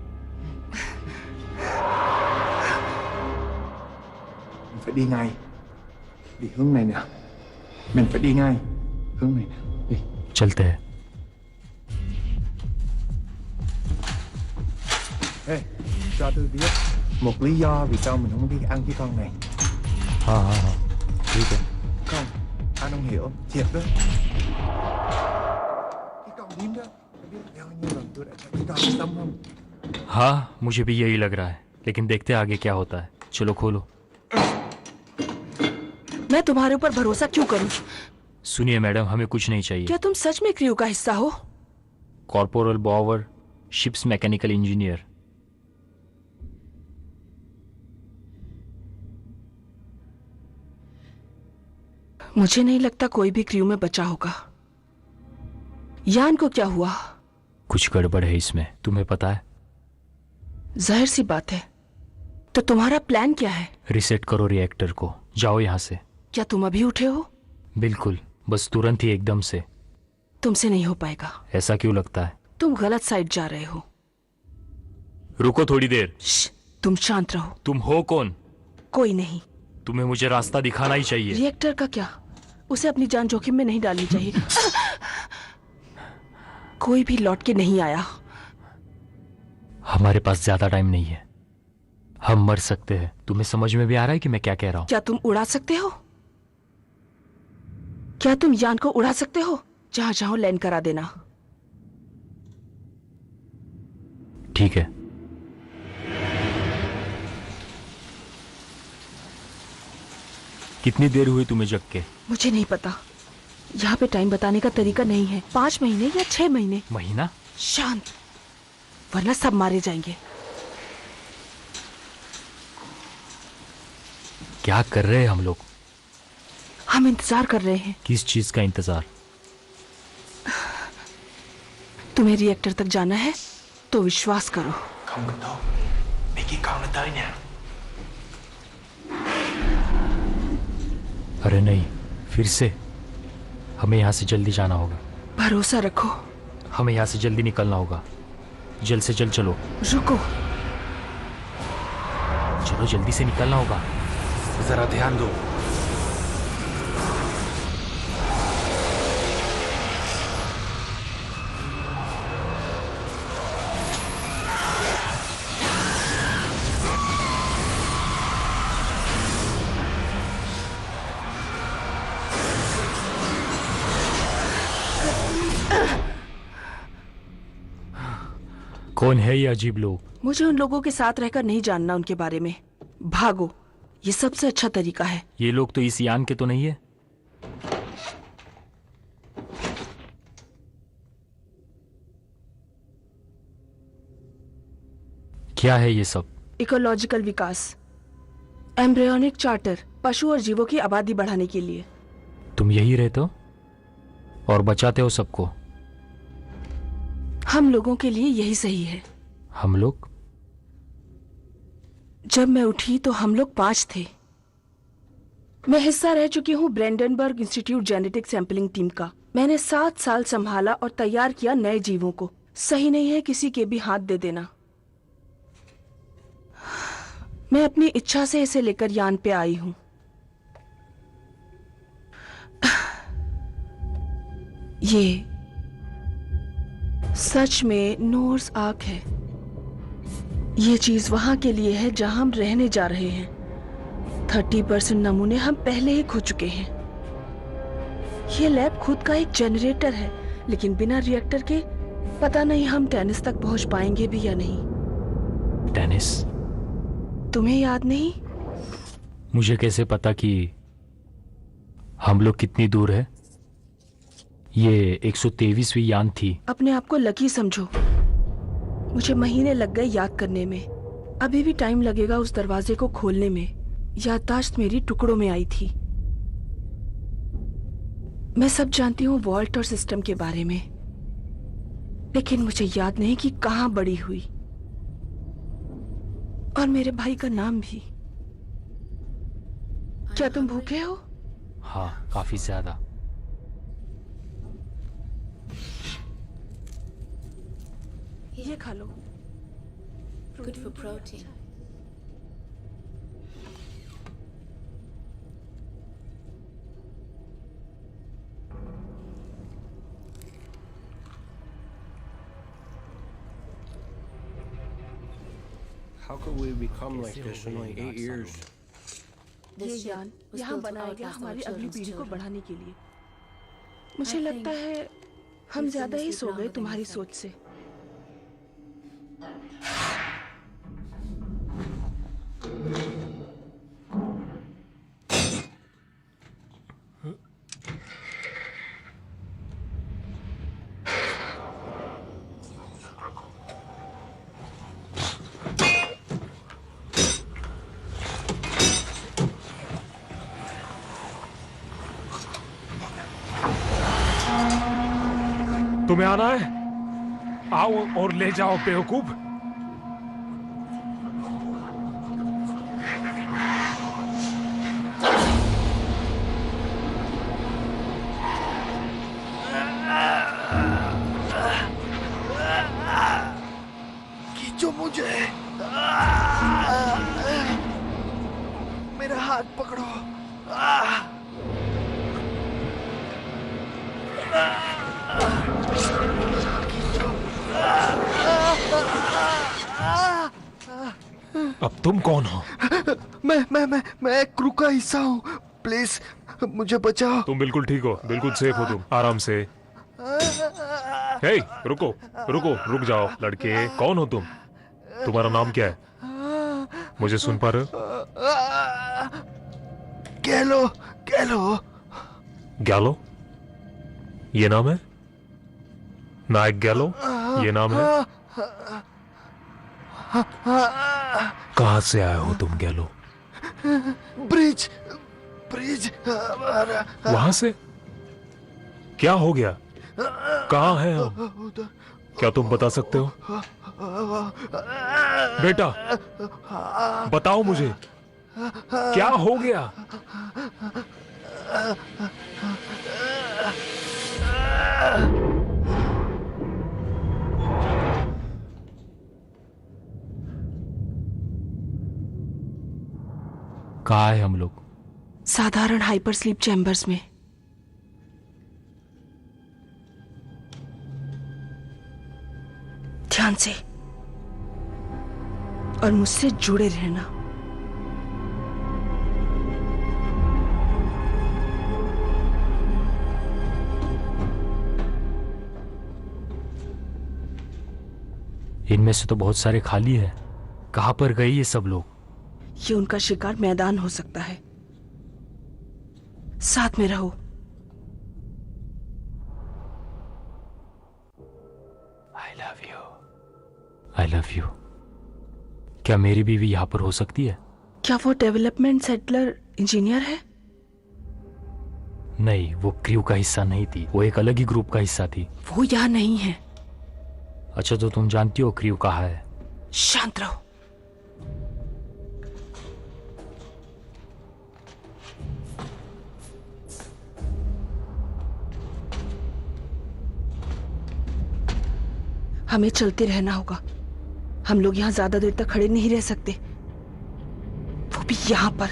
Mình phải đi ngay. Đi hướng này nè. Mình phải đi ngay. Hướng này nè. Đi. चलते हैं। Ê, cho tôi biết một lý do vì sao mình không đi ăn cái con này. हाँ, ठीक है। Không, anh không hiểu. Thiệt đó. Cái con điếm đó, tôi biết bao nhiêu lần tôi đã cho cái con sống không? हाँ, मुझे भी यही लग रहा है, लेकिन देखते हैं आगे क्या होता है। चलो खोलो। मैं तुम्हारे ऊपर भरोसा क्यों करूं? सुनिए मैडम, हमें कुछ नहीं चाहिए। क्या तुम सच में क्रू का हिस्सा हो? Corporal Bower, ships mechanical engineer. मुझे नहीं लगता कोई भी क्रू में बचा होगा। यान को क्या हुआ? कुछ गड़बड़ है इसमें, तुम्हें पता है? जाहिर सी बात है। तो तुम्हारा प्लान क्या है? रिसेट करो रिएक्टर को, जाओ यहाँ से। क्या तुम अभी उठे हो? बिल्कुल, बस तुरंत ही, एकदम से। तुमसे नहीं हो पाएगा। ऐसा क्यों लगता है? तुम गलत साइड जा रहे हो। रुको थोड़ी देर। तुम शांत रहो। तुम हो कौन? कोई नहीं। तुम्हें मुझे रास्ता दिखाना ही चाहिए। रिएक्टर का क्या? उसे अपनी जान जोखिम में नहीं डालनी चाहिए। कोई भी लौट के नहीं आया। हमारे पास ज्यादा टाइम नहीं है, हम मर सकते हैं। तुम्हें समझ में भी आ रहा है कि मैं क्या कह रहा हूं? क्या तुम उड़ा सकते हो? क्या तुम यान को उड़ा सकते हो? जहां चाहो लैंड करा देना। ठीक है। कितनी देर हुई तुम्हें जग के? मुझे नहीं पता। यहाँ पे टाइम बताने का तरीका नहीं है। 5 महीने या 6 महीने। महीना? शांत, वरना सब मारे जाएंगे। क्या कर रहे हैं हम लोग? हम इंतजार कर रहे हैं। किस चीज का इंतजार? तुम्हें रिएक्टर तक जाना है तो विश्वास करो। Không cần đâu. Mấy cái con nó tới nha. अरे नहीं, फिर से। हमें यहाँ से जल्दी जाना होगा। भरोसा रखो। हमें यहाँ से जल्दी निकलना होगा। जल्द से जल्द चलो। रुको। चलो, जल्दी से निकलना होगा। जरा ध्यान दो। कौन है ये अजीब लोग? मुझे उन लोगों के साथ रहकर नहीं जानना उनके बारे में। भागो, ये सबसे अच्छा तरीका है। ये लोग तो इस यान के तो नहीं है? क्या है ये सब? इकोलॉजिकल विकास, एम्ब्रियोनिक चार्टर, पशु और जीवों की आबादी बढ़ाने के लिए। तुम यही रहते हो और बचाते हो सबको? हम लोगों के लिए यही सही है। हम लोग? जब मैं उठी तो हम लोग 5 थे। मैं हिस्सा रह चुकी हूँ ब्रेंडनबर्ग इंस्टीट्यूट जेनेटिक सैंपलिंग टीम का। मैंने 7 साल संभाला और तैयार किया नए जीवों को। सही नहीं है किसी के भी हाथ दे देना। मैं अपनी इच्छा से इसे लेकर यान पे आई हूँ। ये सच में नोर्स आर्क है। ये चीज वहां के लिए है जहां हम रहने जा रहे हैं। 30% नमूने हम पहले ही खो चुके हैं। ये लैब खुद का एक जनरेटर है, लेकिन बिना रिएक्टर के पता नहीं हम टेनिस तक पहुंच पाएंगे भी या नहीं। टेनिस? तुम्हें याद नहीं? मुझे कैसे पता कि हम लोग कितनी दूर है? ये 123वीं यान थी। अपने आप को लकी समझो। मुझे महीने लग गए याद करने में। अभी भी टाइम लगेगा उस दरवाजे को खोलने में। याददाश्त मेरी टुकड़ों में आई थी। मैं सब जानती हूँ वॉल्ट और सिस्टम के बारे में, लेकिन मुझे याद नहीं कि कहाँ बड़ी हुई। और मेरे भाई का नाम भी। क्या तुम भूखे हो? हाँ, काफी ज्यादा। ये खा लो। Good for protein. How could we become like this in like 8 years? ये यान यहाँ बनाया गया हमारी अगली पीढ़ी को बढ़ाने के लिए। मुझे लगता है हम ज्यादा ही सो गए तुम्हारी सोच से। तुम्हें आना है? आओ और ले जाओ बेवकूफ। खींचो मुझे, मेरा हाथ पकड़ो। अब तुम कौन हो? मैं एक क्रू का हिस्सा हूँ। प्लीज मुझे बचाओ। तुम बिल्कुल ठीक हो, बिल्कुल सेफ हो तुम, आराम से। हे, रुको रुको, रुक जाओ लड़के। कौन हो तुम? तुम्हारा नाम क्या है? मुझे सुन पा रहे हो? गैलो। गैलो। गैलो? ये नाम है? नायक गैलो ये नाम है? कहां से आए हो तुम गैलो? ब्रिज। वहां से? क्या हो गया? कहां हैं हम? क्या तुम बता सकते हो? बेटा बताओ मुझे, क्या हो गया? कहाँ है हम लोग? साधारण हाइपर स्लीप चैम्बर्स में। ध्यान से और मुझसे जुड़े रहना। इनमें से तो बहुत सारे खाली है। कहां पर गए ये सब लोग? ये उनका शिकार मैदान हो सकता है। साथ में रहो। I love you. क्या मेरी बीवी यहां पर हो सकती है? क्या वो डेवलपमेंट सेटलर इंजीनियर है? नहीं, वो क्रू का हिस्सा नहीं थी, वो एक अलग ही ग्रुप का हिस्सा थी। वो यहाँ नहीं है। अच्छा, तो तुम जानती हो क्रू कहाँ है? शांत रहो। हमें चलते रहना होगा। हम लोग यहाँ ज्यादा देर तक खड़े नहीं रह सकते, वो भी यहाँ पर।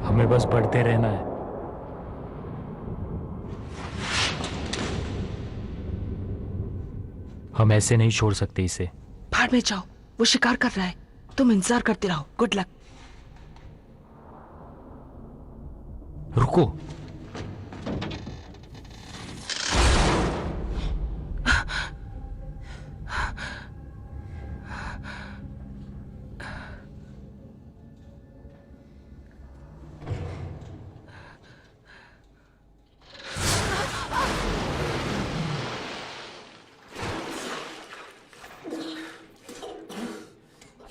हमें बस बढ़ते रहना है। हम ऐसे नहीं छोड़ सकते इसे। भाड़ में जाओ, वो शिकार कर रहा है। तुम इंतजार करते रहो। Good luck. रुको।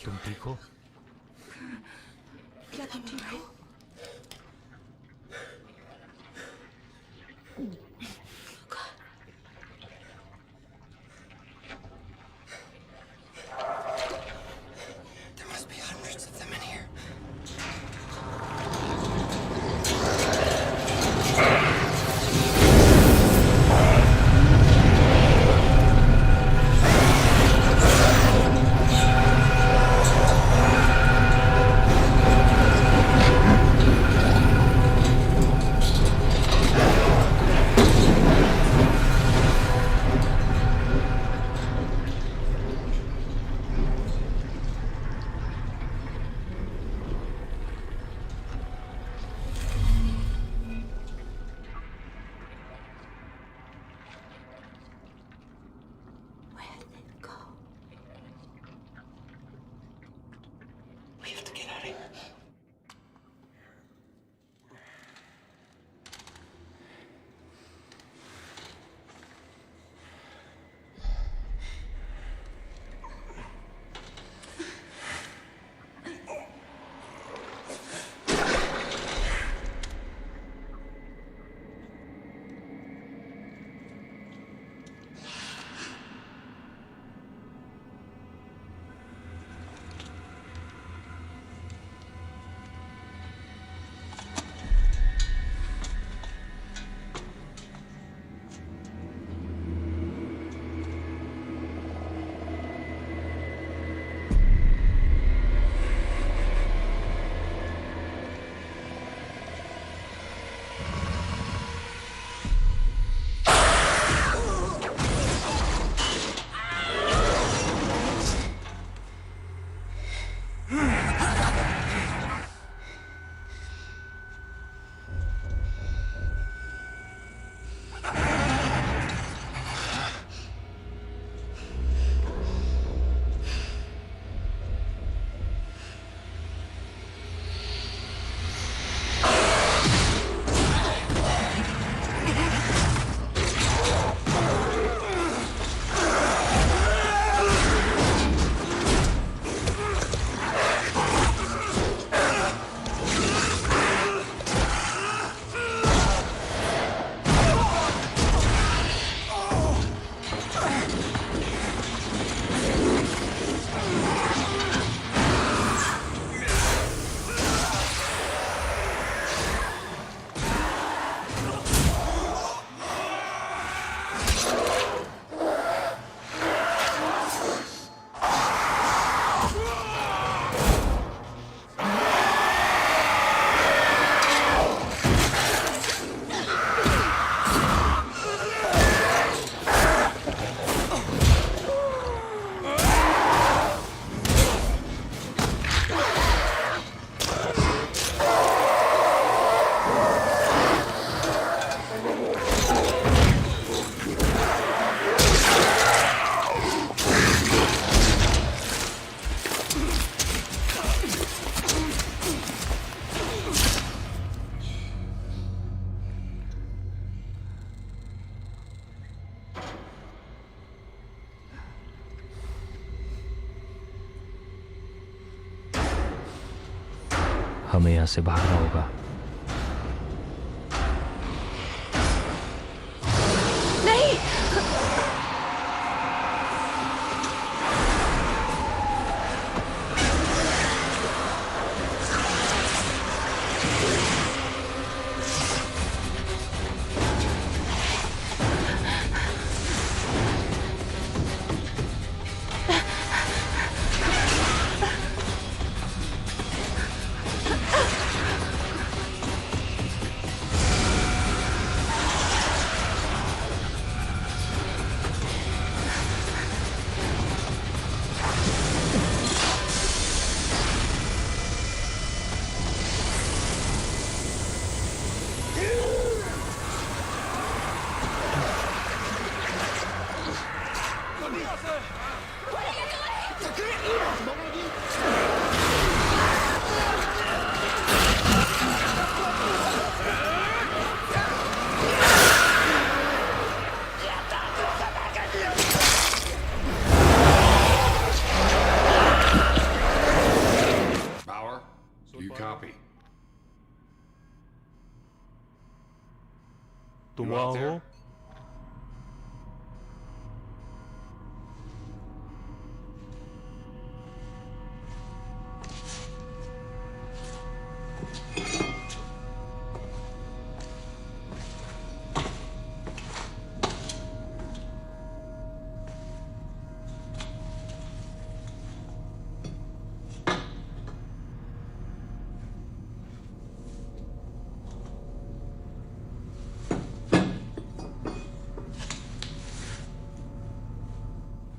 तुम ठीक हो? क्या तुम ठीक हो? हमें यहाँ से भागना होगा। नहीं, Power, do you copy? तुम You out वहां there? हो?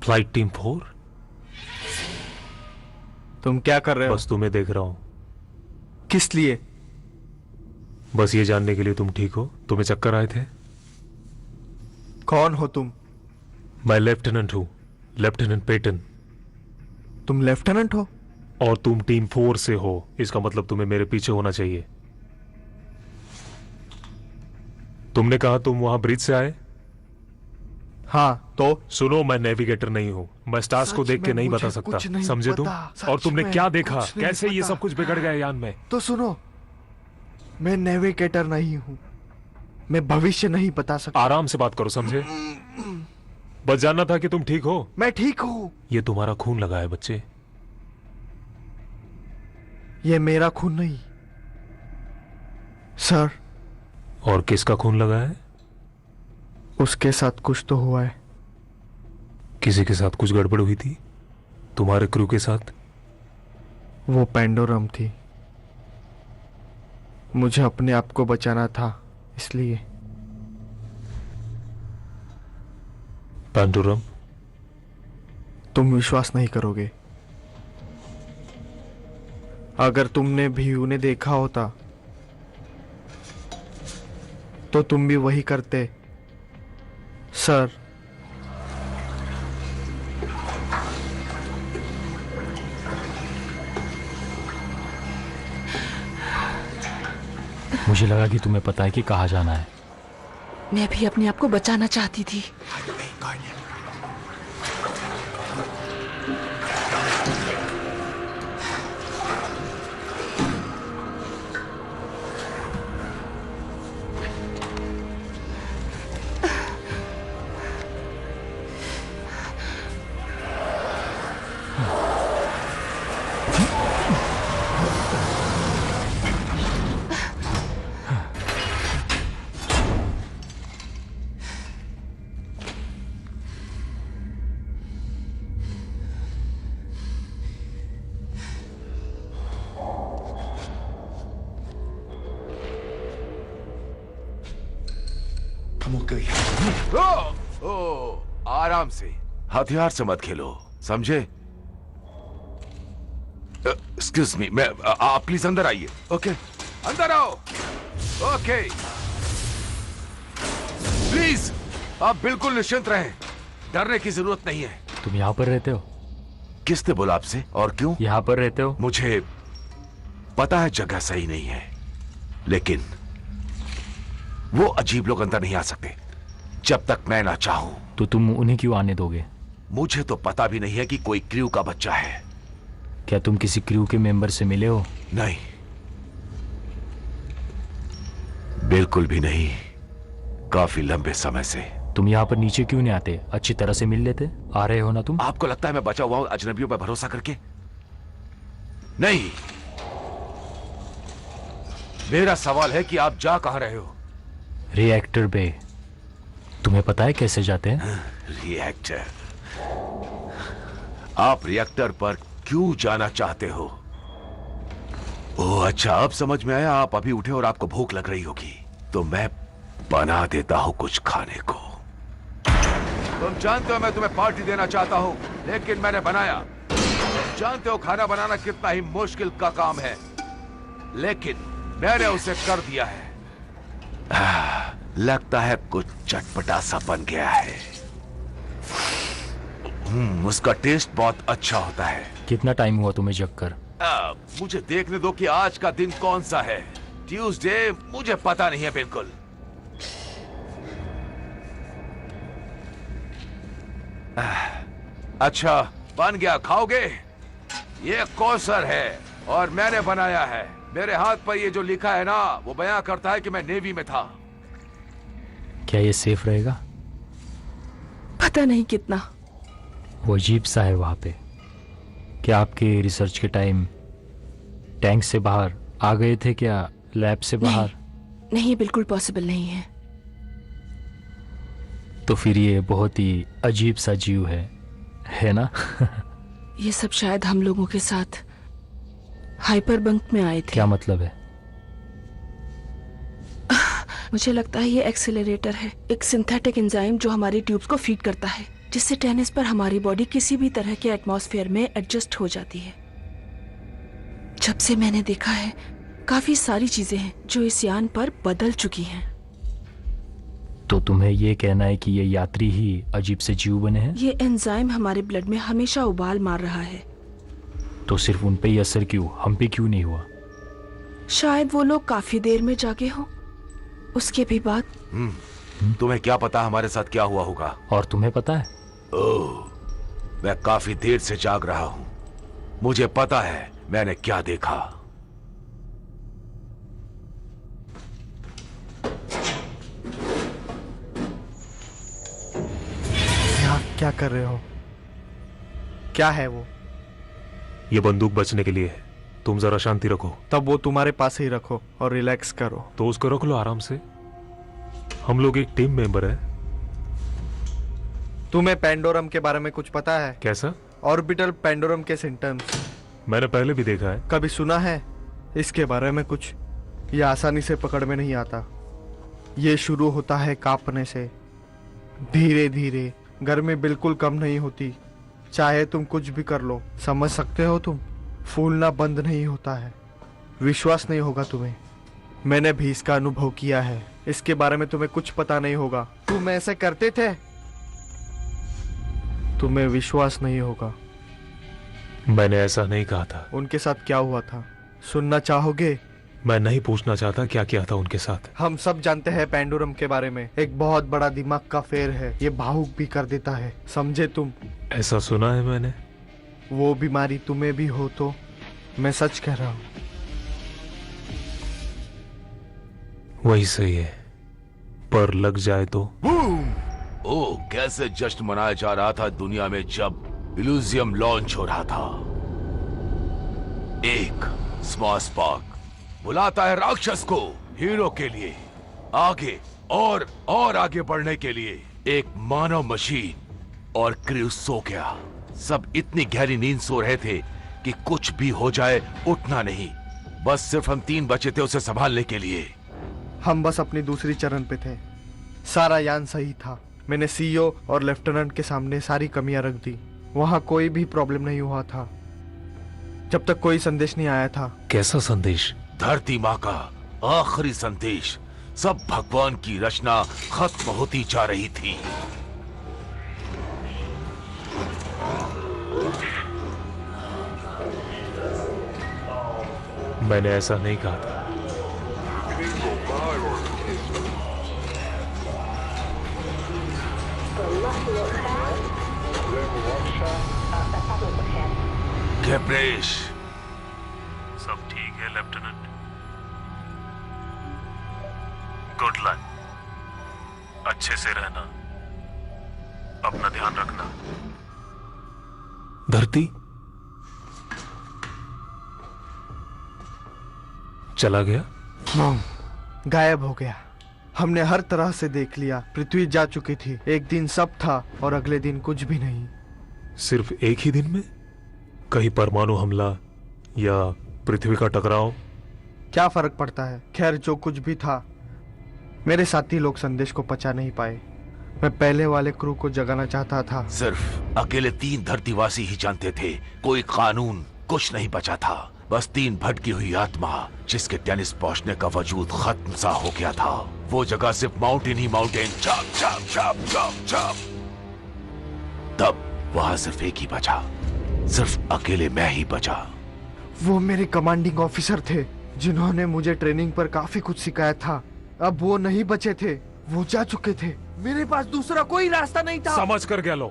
Flight team 4? तुम क्या कर रहे हो? बस तुम्हें देख रहा हूं। किस लिए? बस ये जानने के लिए तुम ठीक हो। तुम्हें चक्कर आए थे? कौन हो तुम? मैं लेफ्टिनेंट हूं, लेफ्टिनेंट पेटन। तुम लेफ्टिनेंट हो? और तुम टीम 4 से हो, इसका मतलब तुम्हें मेरे पीछे होना चाहिए। तुमने कहा तुम वहां ब्रिज से आए? हाँ, तो सुनो, मैं नेविगेटर नहीं हूं। मैं स्टार्स को देख के नहीं बता सकता, समझे तुम? और तुमने क्या देखा? कैसे ये सब कुछ बिगड़ गया यान में? तो सुनो, मैं नेविगेटर नहीं हूं, मैं भविष्य नहीं बता सकता। आराम से बात करो, समझे? बस जानना था कि तुम ठीक हो। मैं ठीक हूं। ये तुम्हारा खून लगा है बच्चे। ये मेरा खून नहीं सर। और किसका खून लगा है? उसके साथ कुछ तो हुआ है। किसी के साथ कुछ गड़बड़ हुई थी? तुम्हारे क्रू के साथ? वो पेंडोरम थी, मुझे अपने आप को बचाना था, इसलिए। पेंडोरम? तुम विश्वास नहीं करोगे। अगर तुमने भी उन्हें देखा होता तो तुम भी वही करते सर। मुझे लगा कि तुम्हें पता है कि कहाँ जाना है। मैं भी अपने आप को बचाना चाहती थी। आराम से, हथियार से मत खेलो, समझे? एक्सक्यूज मी, मैं आप प्लीज अंदर आइए। ओके, अंदर आओ। ओके, प्लीज आप बिल्कुल निश्चिंत रहें, डरने की जरूरत नहीं है। तुम यहाँ पर रहते हो? किसने बोला आपसे और क्यों? यहाँ पर रहते हो? मुझे पता है जगह सही नहीं है, लेकिन वो अजीब लोग अंदर नहीं आ सकते जब तक मैं ना चाहूं। तो तुम उन्हें क्यों आने दोगे? मुझे तो पता भी नहीं है कि कोई क्रू का बच्चा है। क्या तुम किसी क्रू के मेंबर से मिले हो? नहीं, बिल्कुल भी नहीं, काफी लंबे समय से। तुम यहाँ पर नीचे क्यों नहीं आते? अच्छी तरह से मिल लेते। आ रहे हो ना तुम? आपको लगता है मैं बचा हुआ हूं अजनबियों पर भरोसा करके? नहीं। मेरा सवाल है कि आप जा कहां रहे हो? रिएक्टर बे। तुम्हें पता है कैसे जाते हैं? रिएक्टर? आप रिएक्टर पर क्यों जाना चाहते हो? ओह अच्छा, अब समझ में आया। आप अभी उठे और आपको भूख लग रही होगी, तो मैं बना देता हूं कुछ खाने को। तुम जानते हो मैं तुम्हें पार्टी देना चाहता हूं, लेकिन मैंने बनाया। तुम जानते हो खाना बनाना कितना ही मुश्किल का काम है, लेकिन मैंने उसे कर दिया है। लगता है कुछ चटपटा सा बन गया है। उसका टेस्ट बहुत अच्छा होता है। कितना टाइम हुआ तुम्हें जग कर? मुझे देखने दो कि आज का दिन कौन सा है। ट्यूसडे? मुझे पता नहीं है बिल्कुल। अच्छा, बन गया, खाओगे? ये कौसर है और मैंने बनाया है। मेरे हाथ पर ये जो लिखा है ना, वो बयां करता है कि मैं नेवी में था। क्या ये सेफ रहेगा? पता नहीं कितना। वो अजीब सा है वहां पे। क्या आपके रिसर्च के टाइम टैंक से बाहर आ गए थे? क्या लैब से बाहर? नहीं, बिल्कुल पॉसिबल नहीं है। तो फिर ये बहुत ही अजीब सा जीव है ना? ये सब शायद हम लोगों के साथ हाइपर बंक में आए थे। क्या मतलब है? मुझे लगता है ये एक्सेलरेटर है, एक सिंथेटिक एंजाइम जो हमारी ट्यूब्स को फीड करता है, जिससे टेनिस पर हमारी बॉडी किसी भी तरह के एटमॉस्फेयर में एडजस्ट हो जाती है। जब से मैंने देखा है, काफी सारी चीजें हैं जो इस यान पर बदल चुकी हैं। तो तुम्हें ये कहना है कि ये यात्री ही अजीब से जीव बने हैं? ये एंजाइम हमारे ब्लड में हमेशा उबाल मार रहा है। तो सिर्फ उन पे ही असर क्यों, हम पे क्यों नहीं हुआ? शायद वो लोग काफी देर में जागे हों, उसके भी बाद। तुम्हें क्या पता हमारे साथ क्या हुआ होगा? और तुम्हें पता है? ओह, मैं काफी देर से जाग रहा हूं। मुझे पता है मैंने क्या देखा। क्या कर रहे हो? क्या है वो? ये बंदूक बचने के लिए है। तुम जरा शांति रखो। तब वो तुम्हारे पास ही रखो और रिलैक्स करो। तो उसको रख लो आराम से। हम लोग एक टीम मेंबर है। तुम्हें पेंडोरम के बारे में कुछ पता है? कैसा? ऑर्बिटल पेंडोरम के सिम्टम्स मैंने पहले भी देखा है। कभी सुना है इसके बारे में कुछ? ये आसानी से पकड़ में नहीं आता। ये शुरू होता है कांपने से, धीरे धीरे। गर्मी बिल्कुल कम नहीं होती, चाहे तुम कुछ भी कर लो। समझ सकते हो तुम? फूलना बंद नहीं होता है। विश्वास नहीं होगा तुम्हें, मैंने भी इसका अनुभव किया है। इसके बारे में तुम्हें कुछ पता नहीं होगा। तुम ऐसे करते थे, तुम्हें विश्वास नहीं होगा। मैंने ऐसा नहीं कहा था। उनके साथ क्या हुआ था सुनना चाहोगे? मैं नहीं पूछना चाहता क्या किया था उनके साथ। हम सब जानते हैं पेंडुरम के बारे में। एक बहुत बड़ा दिमाग का फेर है, ये भावुक भी कर देता है, समझे तुम? ऐसा सुना है मैंने। वो बीमारी तुम्हें भी हो तो? मैं सच कह रहा हूं। वही सही है, पर लग जाए तो। ओह, कैसे जश्न मनाया जा रहा था दुनिया में जब इल्यूजियम लॉन्च हो रहा था। एक स्मॉल स्पार्क बुलाता है राक्षस को हीरो के लिए आगे और आगे बढ़ने के लिए। एक मानव मशीन और क्रू सो गया। सब इतनी गहरी नींद सो रहे थे कि कुछ भी हो जाए उठना नहीं। बस सिर्फ हम 3 बचे थे उसे संभालने के लिए। हम बस अपनी दूसरी चरण पे थे। सारा यान सही था। मैंने सीईओ और लेफ्टिनेंट के सामने सारी कमियां रख दी। वहां कोई भी प्रॉब्लम नहीं हुआ था जब तक कोई संदेश नहीं आया था। कैसा संदेश? धरती माँ का आखिरी संदेश। सब भगवान की रचना खत्म होती जा रही थी। मैंने ऐसा नहीं कहा था। कैप्रेश, सब ठीक है लेफ्टिनेंट? अच्छे से रहना, अपना ध्यान रखना। धरती चला गया? गायब हो गया। हमने हर तरह से देख लिया। पृथ्वी जा चुकी थी, एक दिन सब था और अगले दिन कुछ भी नहीं। सिर्फ एक ही दिन में? कहीं परमाणु हमला या पृथ्वी का टकराव? क्या फर्क पड़ता है। खैर, जो कुछ भी था, मेरे साथी लोग संदेश को पचा नहीं पाए। मैं पहले वाले क्रू को जगाना चाहता था। सिर्फ अकेले 3 धरतीवासी ही जानते थे, कोई कानून कुछ नहीं बचा था। बस 3 भटकी हुई आत्मा जिसके टेनिस पहुंचने का वजूद खत्म सा हो गया था। वो जगह सिर्फ माउंटेन ही माउंटेन, चाप चाप चाप चाप चाप। तब वहां सिर्फ एक ही बचा, सिर्फ अकेले मैं ही बचा। वो मेरे कमांडिंग ऑफिसर थे जिन्होंने मुझे ट्रेनिंग पर काफी कुछ सिखाया था। अब वो नहीं बचे थे, वो जा चुके थे। मेरे पास दूसरा कोई रास्ता नहीं था। समझ कर गया लो।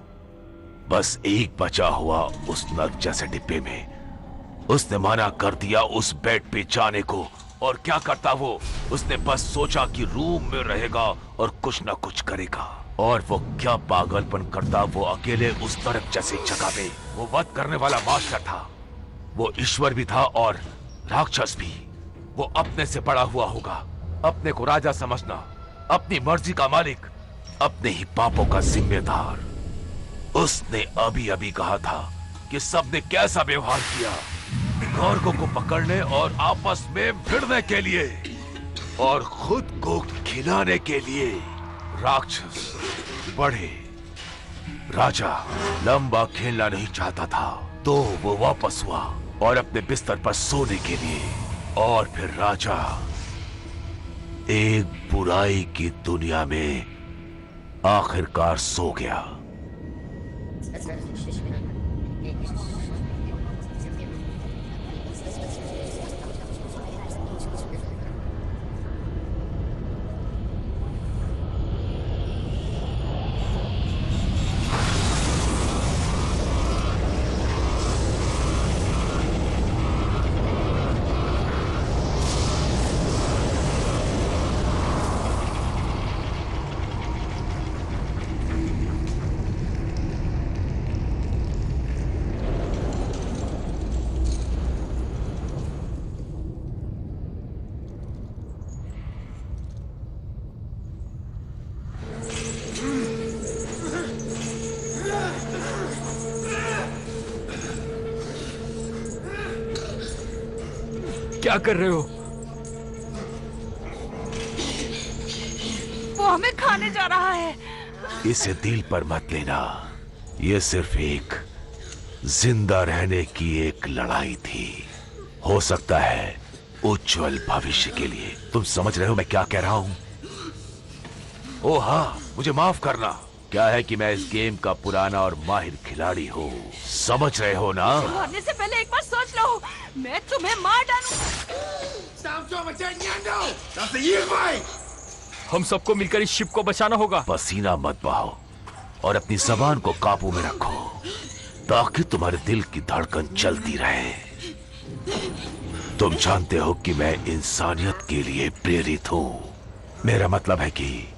बस एक बचा हुआ उस नर्क जैसे डिब्बे में। उसने मना कर दिया उस बेड पे जाने को। और क्या करता वो? उसने बस सोचा कि रूम में रहेगा और कुछ ना कुछ करेगा। और वो क्या पागलपन करता, वो अकेले उस नर्क जैसी जगह पे। वो वध करने वाला मास्टर था, वो ईश्वर भी था और राक्षस भी। वो अपने से बड़ा हुआ होगा, अपने को राजा समझना, अपनी मर्जी का मालिक, अपने ही पापों का जिम्मेदार। उसने अभी अभी कहा था कि सबने कैसा व्यवहार किया, गौरवों को पकड़ने और आपस में भिड़ने के लिए और खुद को खिलाने के लिए। राक्षस बढ़े, राजा लंबा खेलना नहीं चाहता था, तो वो वापस हुआ और अपने बिस्तर पर सोने के लिए। और फिर राजा एक बुराई की दुनिया में आखिरकार सो गया। क्या कर रहे हो? वो हमें खाने जा रहा है। इसे दिल पर मत लेना, ये सिर्फ एक जिंदा रहने की एक लड़ाई थी। हो सकता है उज्जवल भविष्य के लिए। तुम समझ रहे हो मैं क्या कह रहा हूं? ओ हाँ, मुझे माफ करना। क्या है कि मैं इस गेम का पुराना और माहिर खिलाड़ी हूँ, समझ रहे हो ना? मरने से पहले एक बार सोच लो, मैं तुम्हें मार डालूं। हम सबको मिलकर इस शिप को बचाना होगा। पसीना मत बहाओ और अपनी जबान को काबू में रखो, ताकि तुम्हारे दिल की धड़कन चलती रहे। तुम जानते हो कि मैं इंसानियत के लिए प्रेरित हूँ। मेरा मतलब है कि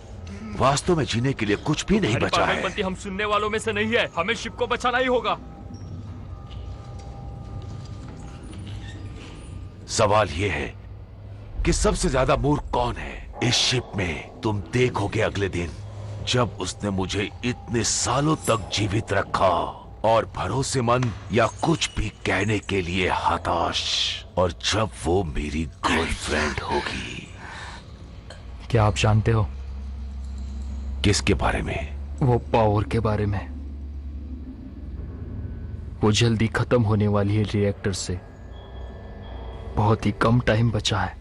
वास्तव में जीने के लिए कुछ भी नहीं बचा है। हम सुनने वालों में से नहीं है, हमें शिप को बचाना ही होगा। सवाल यह है कि सबसे ज्यादा मूर्ख कौन है इस शिप में? तुम देखोगे अगले दिन, जब उसने मुझे इतने सालों तक जीवित रखा और भरोसेमंद या कुछ भी कहने के लिए हताश, और जब वो मेरी गर्लफ्रेंड होगी। क्या आप जानते हो? किसके बारे में? वो पावर के बारे में। वो जल्दी खत्म होने वाली है रिएक्टर से। बहुत ही कम टाइम बचा है,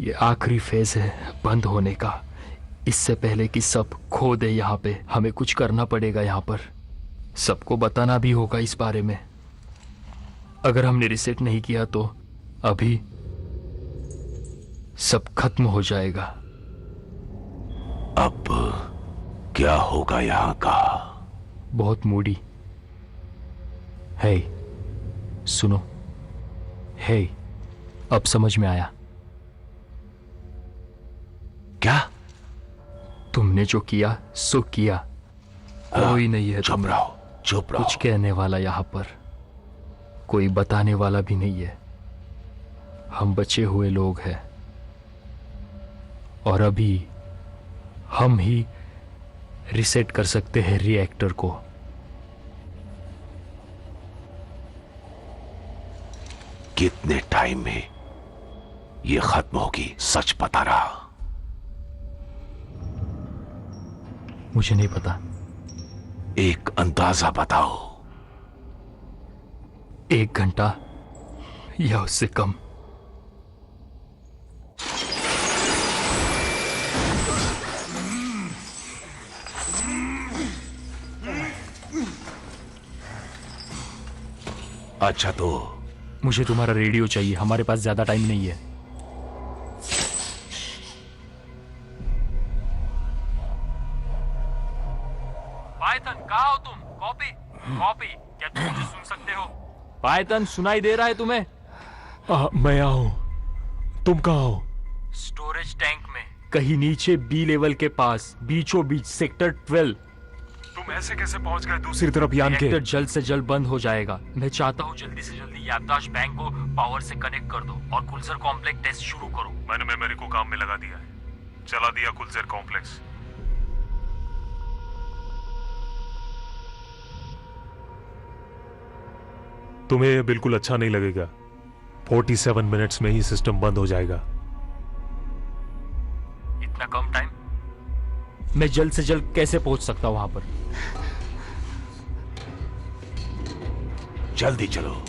ये आखिरी फेज है बंद होने का। इससे पहले कि सब खो दे यहाँ पे, हमें कुछ करना पड़ेगा। यहाँ पर सबको बताना भी होगा इस बारे में। अगर हमने रिसेट नहीं किया तो अभी सब खत्म हो जाएगा। अब क्या होगा यहाँ का? बहुत मूडी है। सुनो, है, अब समझ में आया। क्या? तुमने तुमने जो किया सो किया। कोई नहीं है चुप रहो, चुप रहो। कुछ कहने वाला यहाँ पर, कोई बताने वाला भी नहीं है। हम बचे हुए लोग हैं और अभी हम ही रिसेट कर सकते हैं रिएक्टर को। कितने टाइम में ये खत्म होगी, सच बता रहा। मुझे नहीं पता। एक अंदाजा बताओ। 1 घंटा या उससे कम। अच्छा तो मुझे तुम्हारा रेडियो चाहिए, हमारे पास ज्यादा टाइम नहीं है। पाइथन कहाँ हो तुम? कॉपी कॉपी, क्या तुम मुझे सुन सकते हो? पाइथन सुनाई दे रहा है तुम्हें? मैं यहाँ हूं, तुम कहाँ हो? स्टोरेज टैंक में, कहीं नीचे बी लेवल के पास, बीचों बीच सेक्टर 12। तुम ऐसे कैसे पहुंच गए दूसरी तरफ यान के? रिएक्टर जल्द से जल्द बंद हो जाएगा। मैं चाहता हूँ जल्दी से जल्दी याददाश्त बैंक को पावर से कनेक्ट कर दो और कुलसर कॉम्प्लेक्स टेस्ट शुरू करो। मैंने मेमोरी को काम में लगा दिया है, चला दिया कुलसर कॉम्प्लेक्स। तुम्हें ये बिल्कुल अच्छा नहीं लगेगा। 47 मिनट्स में ही सिस्टम बंद हो जाएगा। इतना कम टाइम? मैं जल्द से जल्द कैसे पहुंच सकता हूं वहां पर? जल्दी चलो।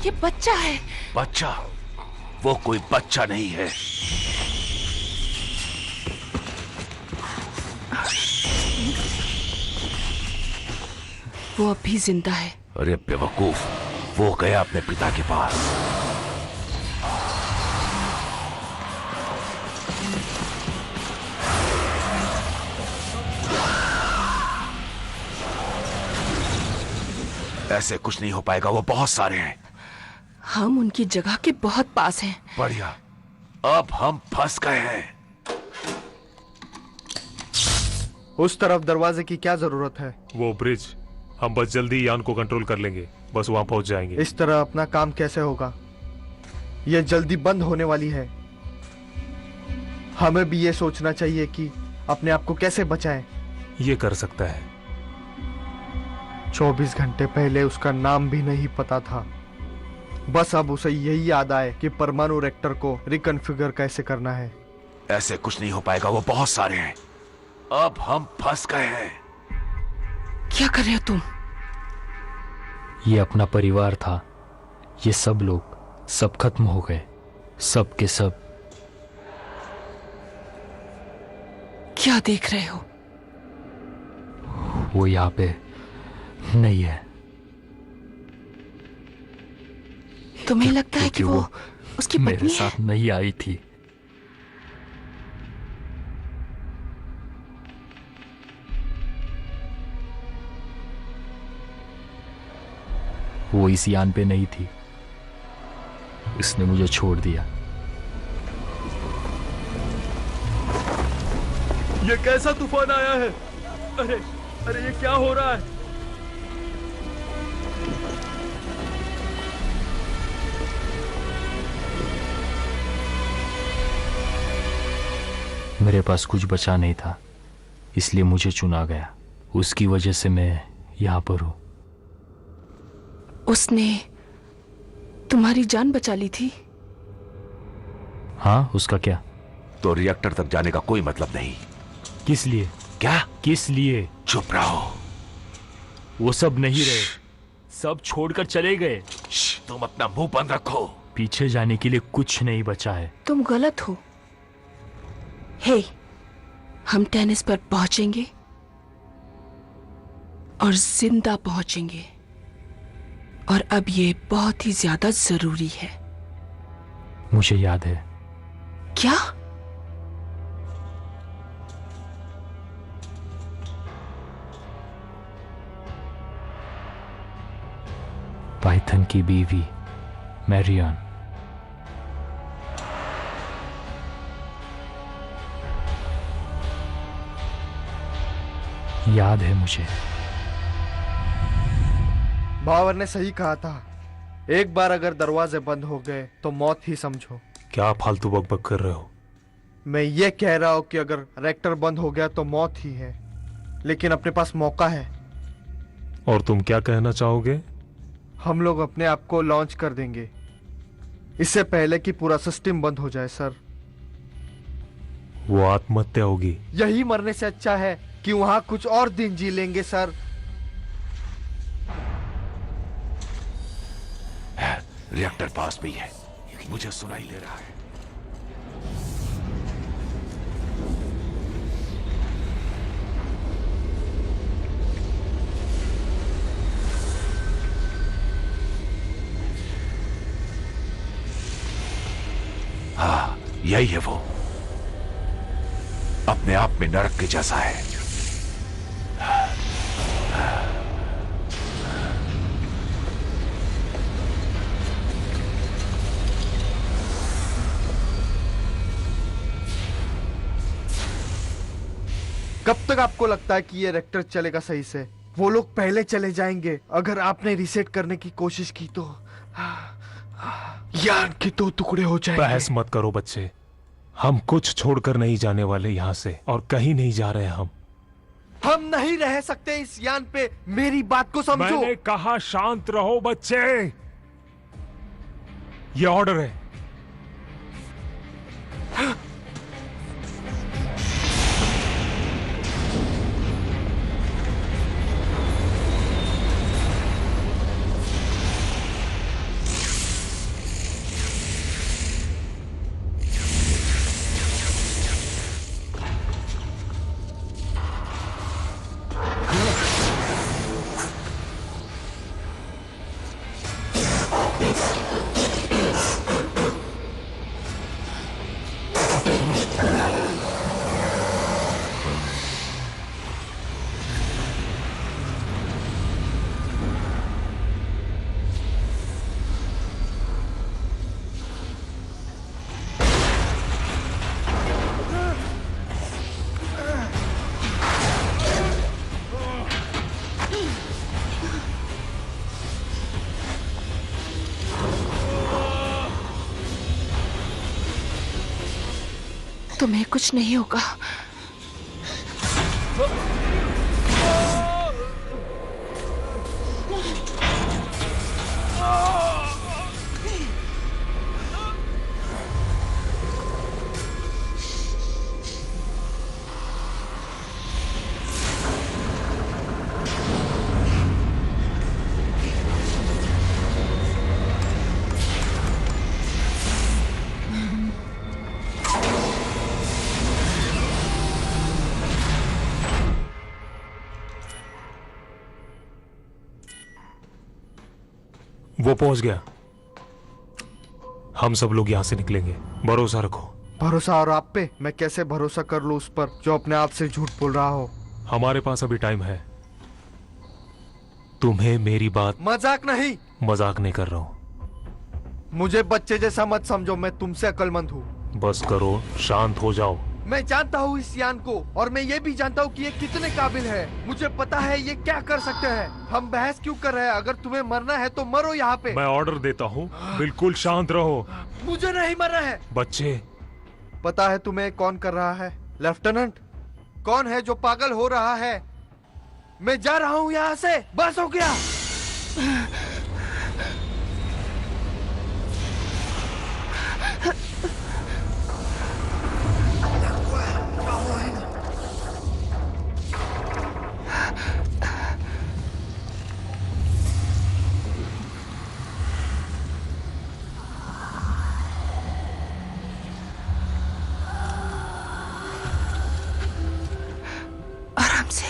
ये बच्चा है। बच्चा? वो कोई बच्चा नहीं है। वो अभी जिंदा है। अरे बेवकूफ, वो गया अपने पिता के पास। ऐसे कुछ नहीं हो पाएगा, वो बहुत सारे हैं। हम उनकी जगह के बहुत पास हैं। बढ़िया, अब हम फंस गए हैं। उस तरफ दरवाजे की क्या जरूरत है? वो ब्रिज, हम बस जल्दी यान को कंट्रोल कर लेंगे, बस वहां पहुंच जाएंगे। इस तरह अपना काम कैसे होगा? यह जल्दी बंद होने वाली है। हमें भी ये सोचना चाहिए कि अपने आप को कैसे बचाएं। ये कर सकता है। 24 घंटे पहले उसका नाम भी नहीं पता था। बस अब उसे यही याद आए कि परमाणु रिएक्टर को रिकॉन्फ़िगर कैसे करना है। ऐसे कुछ नहीं हो पाएगा, वो बहुत सारे हैं। अब हम फंस गए हैं। क्या कर रहे हो तुम? ये अपना परिवार था, ये सब लोग सब खत्म हो गए, सब के सब। क्या देख रहे हो? वो यहाँ पे नहीं है। तुम्हें लगता है कि वो उसकी मेरे पत्नी है? साथ नहीं आई थी। वो इस यान पे नहीं थी, इसने मुझे छोड़ दिया। ये कैसा तूफान आया है? अरे अरे, ये क्या हो रहा है? मेरे पास कुछ बचा नहीं था, इसलिए मुझे चुना गया। उसकी वजह से मैं यहां पर हूं। उसने तुम्हारी जान बचा ली थी? हाँ, उसका क्या? तो रिएक्टर तक जाने का कोई मतलब नहीं। किस लिए? क्या? किस लिए? चुप रहो। वो सब नहीं रहे, सब छोड़कर चले गए। तुम अपना मुंह बंद रखो। पीछे जाने के लिए कुछ नहीं बचा है। तुम गलत हो। हे, हम टेनिस पर पहुंचेंगे और जिंदा पहुंचेंगे। और अब ये बहुत ही ज्यादा जरूरी है। मुझे याद है। क्या? पाइथन की बीवी मैरियन। याद है मुझे। बावर ने सही कहा था, एक बार अगर दरवाजे बंद हो गए तो मौत ही समझो। क्या फालतू बकबक कर रहे हो? मैं ये कह रहा हूं कि अगर रिएक्टर बंद हो गया तो मौत ही है, लेकिन अपने पास मौका है। और तुम क्या कहना चाहोगे? हम लोग अपने आप को लॉन्च कर देंगे, इससे पहले कि पूरा सिस्टम बंद हो जाए सर। वो आत्महत्या होगी। यही मरने से अच्छा है कि वहां कुछ और दिन जी लेंगे सर। रिएक्टर पास में ही है, मुझे सुनाई दे रहा है। हाँ, यही है वो। अपने आप में नरक के जैसा है। कब तक आपको लगता है कि ये रिएक्टर चलेगा सही से? वो लोग पहले चले जाएंगे अगर आपने रीसेट करने की कोशिश की तो। यान के दो टुकड़े हो जाएंगे। बहस मत करो बच्चे, हम कुछ छोड़कर नहीं जाने वाले यहाँ से, और कहीं नहीं जा रहे हम नहीं रह सकते इस यान पे, मेरी बात को समझो। मैंने कहा शांत रहो बच्चे, ये ऑर्डर है। तुम्हें कुछ नहीं होगा। वो पहुंच गया। हम सब लोग यहां से निकलेंगे, भरोसा रखो। भरोसा? और आप पे? मैं कैसे भरोसा कर लूं उस पर जो अपने आप से झूठ बोल रहा हो? हमारे पास अभी टाइम है। तुम्हें मेरी बात मजाक नहीं। मजाक नहीं कर रहा हूं। मुझे बच्चे जैसा मत समझो, मैं तुमसे अक्लमंद हूँ। बस करो, शांत हो जाओ। मैं जानता हूँ इस यान को, और मैं ये भी जानता हूँ कि ये कितने काबिल है। मुझे पता है ये क्या कर सकते हैं। हम बहस क्यों कर रहे हैं? अगर तुम्हें मरना है तो मरो यहाँ पे। मैं ऑर्डर देता हूँ, बिल्कुल शांत रहो। मुझे नहीं मरना है। बच्चे, पता है तुम्हें कौन कर रहा है? लेफ्टिनेंट, कौन है जो पागल हो रहा है? मैं जा रहा हूँ यहाँ से, बस हो गया। आराम से।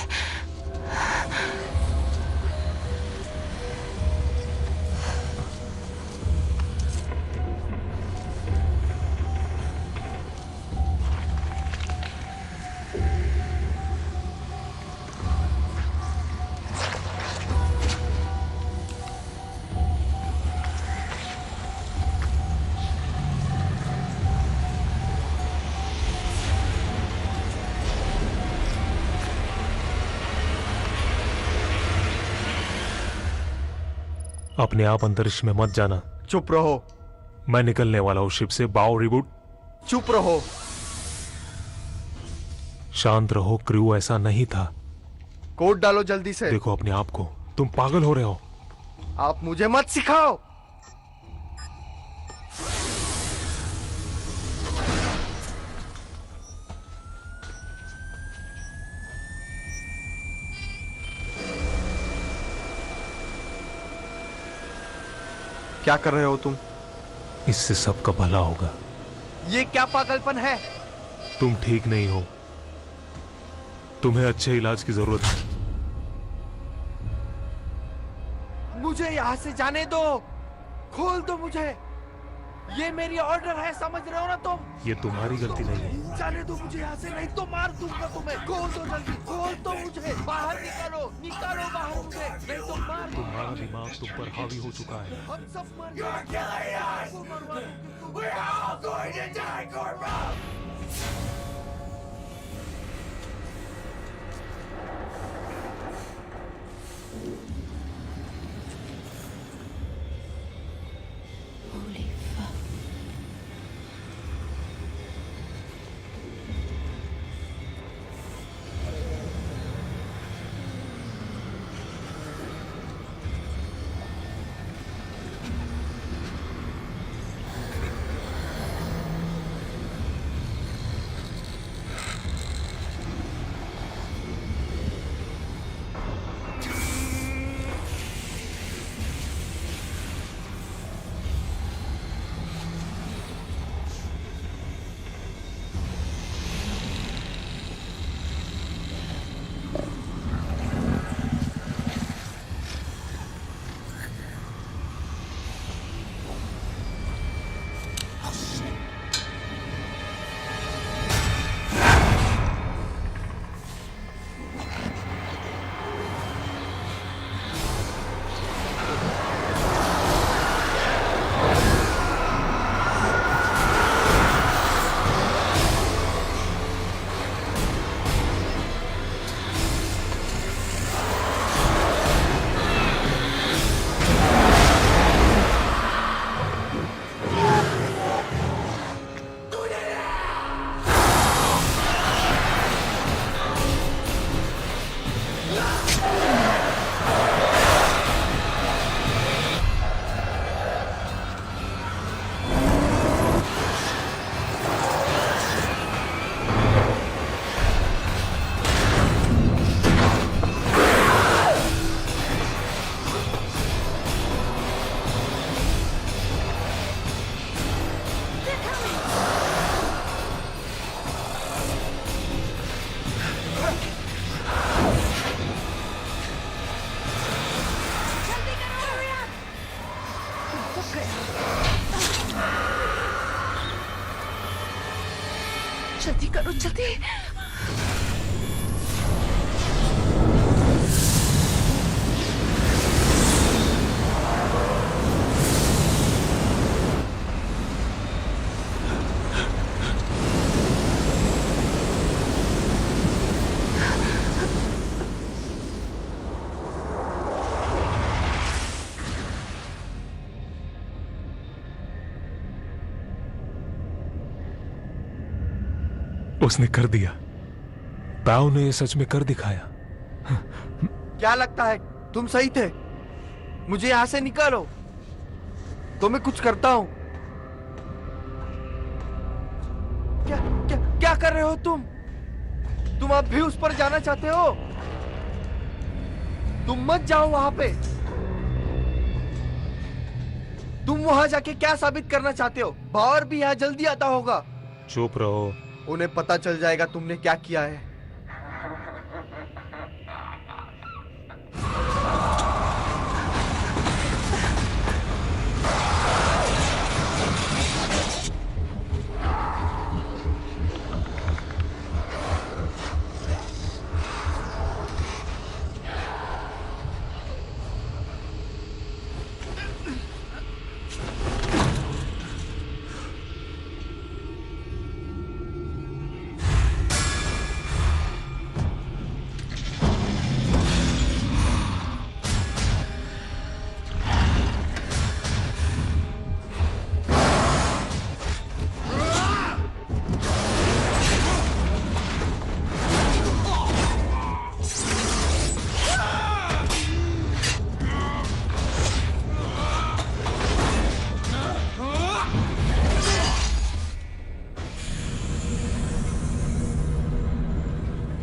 अपने आप अंतरिक्ष में मत जाना। चुप रहो। मैं निकलने वाला हूं शिप से। बाओ रिबूट। चुप रहो। शांत रहो, क्रू ऐसा नहीं था। कोड डालो जल्दी से। देखो अपने आप को, तुम पागल हो रहे हो। आप मुझे मत सिखाओ। क्या कर रहे हो तुम? इससे सबका भला होगा। ये क्या पागलपन है? तुम ठीक नहीं हो, तुम्हें अच्छे इलाज की जरूरत है। मुझे यहां से जाने दो, खोल दो मुझे। ये मेरी ऑर्डर है, समझ रहे हो ना तुम? ये तुम्हारी गलती नहीं है। जाने दो मुझे यहाँ से, नहीं तो मार दूंगा तुम्हें। खोल दो जल्दी, खोल दो मुझे। बाहर निकालो, निकालो बाहर मुझे, नहीं तो मार। तुम्हारा दिमाग तुम पर हावी हो चुका है। हम सब मर जाएंगे। जल्दी करो, जल्दी। उसने कर दिया। बाओ ने ये सच में कर दिखाया। क्या लगता है तुम सही थे? मुझे यहां से निकालो तो मैं कुछ करता हूं। क्या क्या क्या कर रहे हो तुम? तुम अब भी उस पर जाना चाहते हो? तुम मत जाओ वहां पे। तुम वहां जाके क्या साबित करना चाहते हो? बावर भी यहां जल्दी आता होगा। चुप रहो। उन्हें पता चल जाएगा तुमने क्या किया है।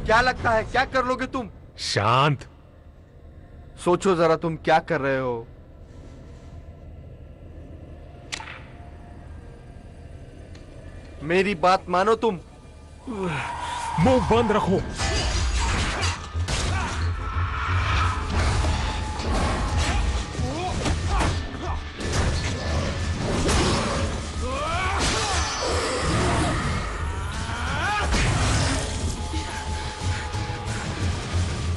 क्या लगता है क्या कर लोगे तुम? शांत। सोचो जरा तुम क्या कर रहे हो। मेरी बात मानो तुम। मुंह बंद रखो।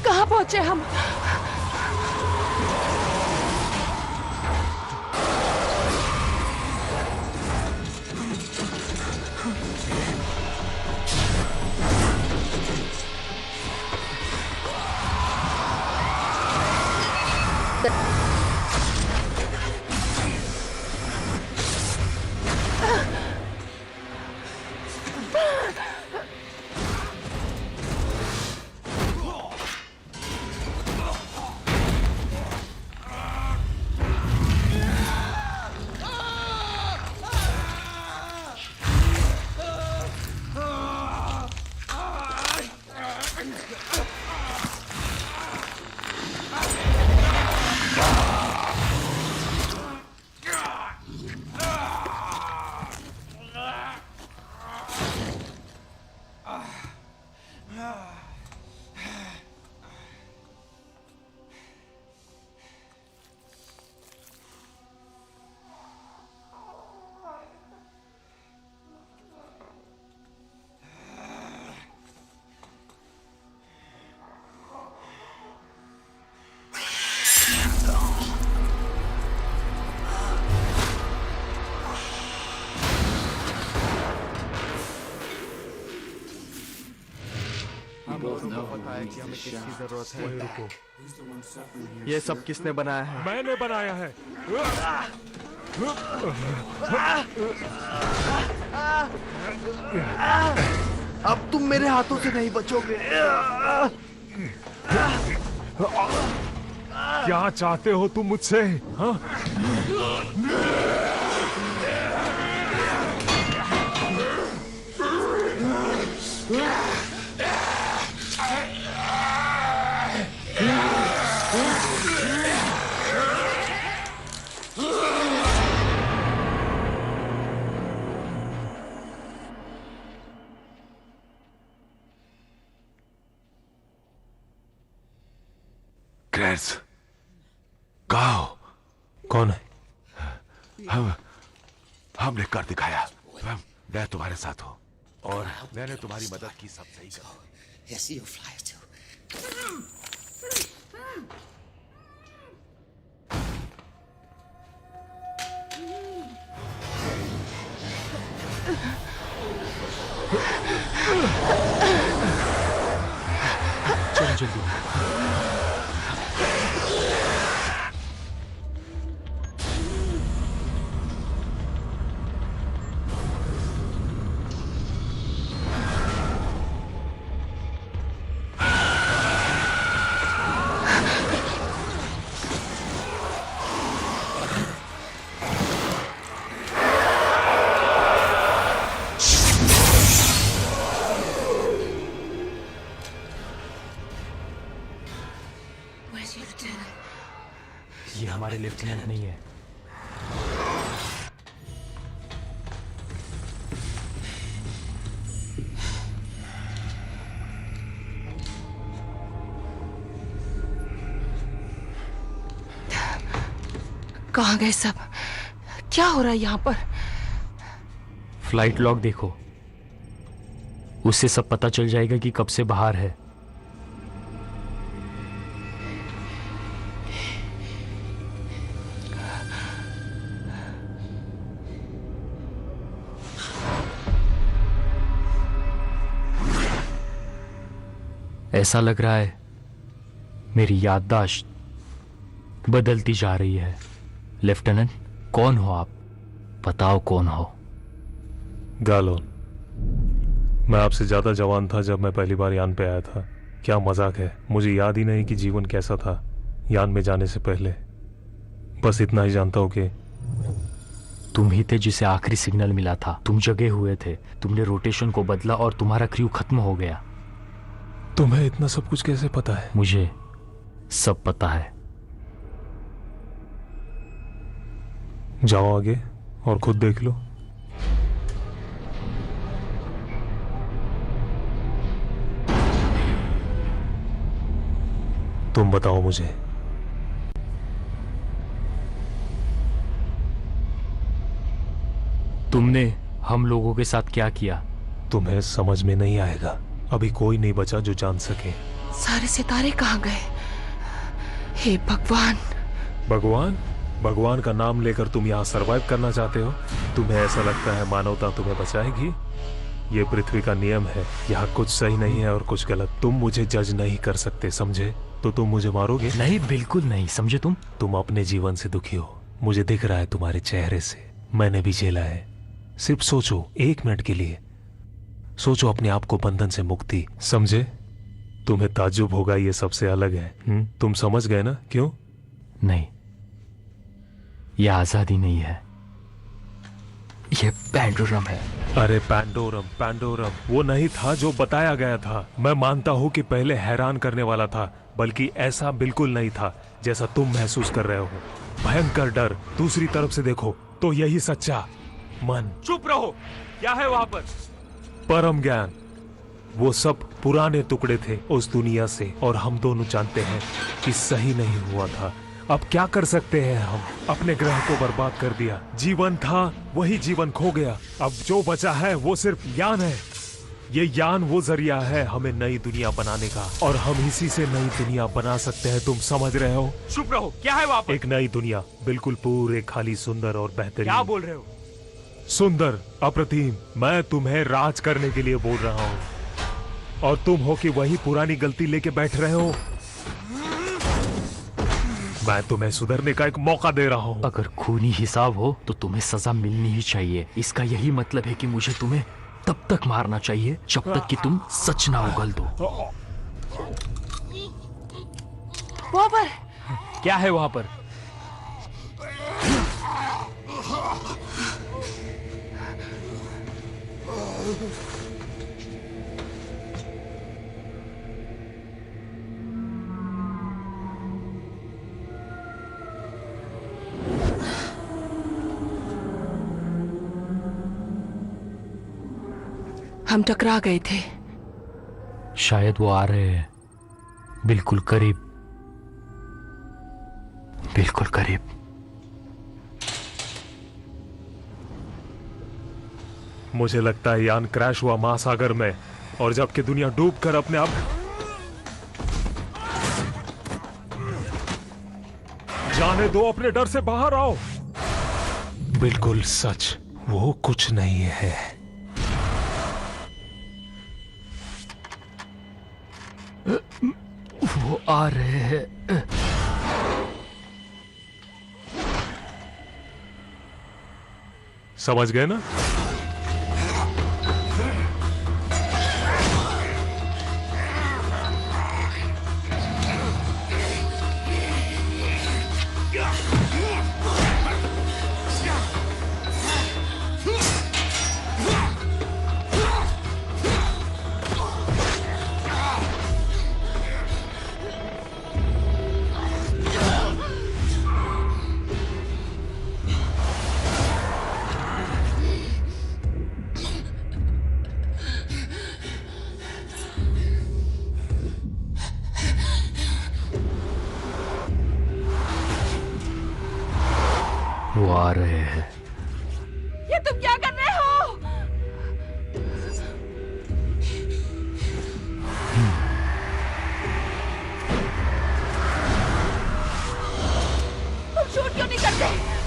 कहाँ पहुंचे हम? पता है कि हमें किसकी जरूरत है। रुको, ये सब किसने बनाया है? मैंने बनाया है। अब तुम मेरे हाथों से नहीं बचोगे। क्या चाहते हो तुम मुझसे? हाँ? ग्रेस, कहाँ हो? कौन है? हमने कर दिखाया। मैं तुम्हारे साथ हूँ और मैंने तुम्हारी मदद की। सब सही करो। Yes, you fly too. चलो जल्दी। ये हमारे लेफ्टिनेंट नहीं है। कहाँ गए सब? क्या हो रहा है यहाँ पर? फ्लाइट लॉग देखो, उससे सब पता चल जाएगा कि कब से बाहर है। ऐसा लग रहा है मेरी याददाश्त बदलती जा रही है। लेफ्टिनेंट, कौन हो आप? बताओ कौन हो? गालोन। मैं आपसे ज्यादा जवान था जब मैं पहली बार यान पे आया था। क्या मजाक है, मुझे याद ही नहीं कि जीवन कैसा था यान में जाने से पहले। बस इतना ही जानता हूं कि तुम ही थे जिसे आखिरी सिग्नल मिला था। तुम जगे हुए थे, तुमने रोटेशन को बदला और तुम्हारा क्रू खत्म हो गया। तुम्हें इतना सब कुछ कैसे पता है? मुझे सब पता है। जाओ आगे और खुद देख लो। तुम बताओ मुझे, तुमने हम लोगों के साथ क्या किया? तुम्हें समझ में नहीं आएगा। अभी कोई नहीं बचा जो जान सके। सारे सितारे कहाँ गए? हे भगवान। भगवान? भगवान का नाम लेकर तुम यहाँ सरवाइव करना चाहते हो? तुम्हें ऐसा लगता है मानवता तुम्हें बचाएगी? ये पृथ्वी का नियम है, यहाँ कुछ सही नहीं है और कुछ गलत। तुम मुझे जज नहीं कर सकते, समझे? तो तुम मुझे मारोगे? नहीं, बिल्कुल नहीं। समझे तुम? तुम अपने जीवन से दुखी हो, मुझे दिख रहा है तुम्हारे चेहरे से। मैंने भी झेला है। सिर्फ सोचो, 1 मिनट के लिए सोचो अपने आप को बंधन से मुक्ति, समझे? तुम्हें ताज्जुब होगा, ये सबसे अलग है। तुम समझ गए ना? क्यों? नहीं, यह आजादी नहीं है, यह पैंडोरम है। अरे पैंडोरम, पैंडोरम वो नहीं था जो बताया गया था। मैं मानता हूँ कि पहले हैरान करने वाला था, बल्कि ऐसा बिल्कुल नहीं था जैसा तुम महसूस कर रहे हो। भयंकर डर। दूसरी तरफ से देखो तो यही सच्चा मन। चुप रहो। क्या है वहां पर? परम ज्ञान। वो सब पुराने टुकड़े थे उस दुनिया से, और हम दोनों जानते हैं कि सही नहीं हुआ था। अब क्या कर सकते हैं हम? अपने ग्रह को बर्बाद कर दिया। जीवन था, वही जीवन खो गया। अब जो बचा है वो सिर्फ ज्ञान है। ये ज्ञान वो जरिया है हमें नई दुनिया बनाने का, और हम इसी से नई दुनिया बना सकते हैं। तुम समझ रहे हो? चुप रहो। क्या है वहां पर? एक नई दुनिया, बिल्कुल पूरे, खाली, सुंदर और बेहतरीन। क्या बोल रहे हो? सुंदर, अप्रतिम। मैं तुम्हें राज करने के लिए बोल रहा हूँ, और तुम हो कि वही पुरानी गलती लेके बैठ रहे हो। मैं तुम्हें सुधरने का एक मौका दे रहा हूँ। अगर खूनी हिसाब हो तो तुम्हें सजा मिलनी ही चाहिए। इसका यही मतलब है कि मुझे तुम्हें तब तक मारना चाहिए जब तक कि तुम सच ना उगल दो। वहां पर क्या है? वहां पर हम टकरा गए थे। शायद वो आ रहे हैं, बिल्कुल करीब, बिल्कुल करीब। मुझे लगता है यान क्रैश हुआ महासागर में, और जबकि दुनिया डूबकर अपने आप। जाने दो, अपने डर से बाहर आओ। बिल्कुल सच, वो कुछ नहीं है। वो आ रहे हैं। समझ गए ना? वो आ रहे हैं। ये तुम क्या कर रहे हो? तुम शूट क्यों नहीं करते?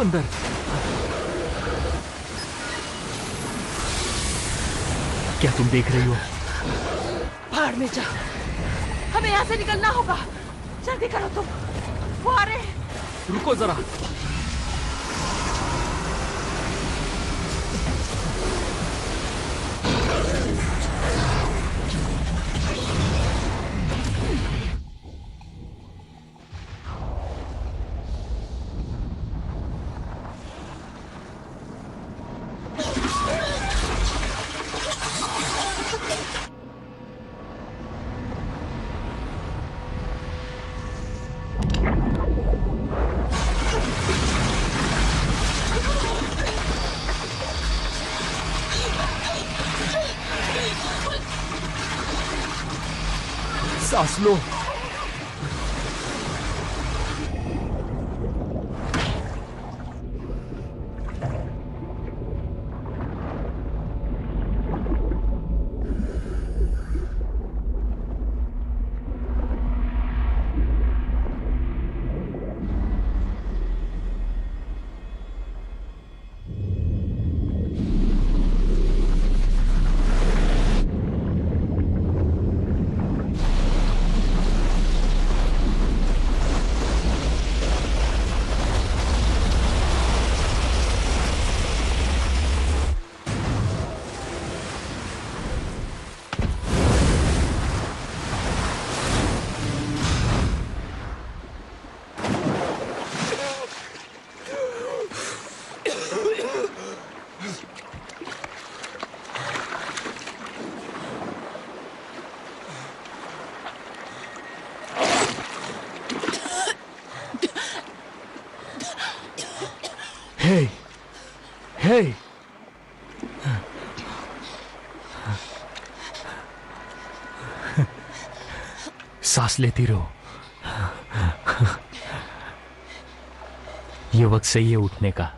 अंदर। क्या तुम देख रही हो? भाड़ में जा, हमें यहाँ से निकलना होगा। जल्दी करो तुम, वो आ रहे हैं। रुको जरा। सांस लो। Hey! Hey! सांस लेती रहो। ये वक्त सही है उठने का।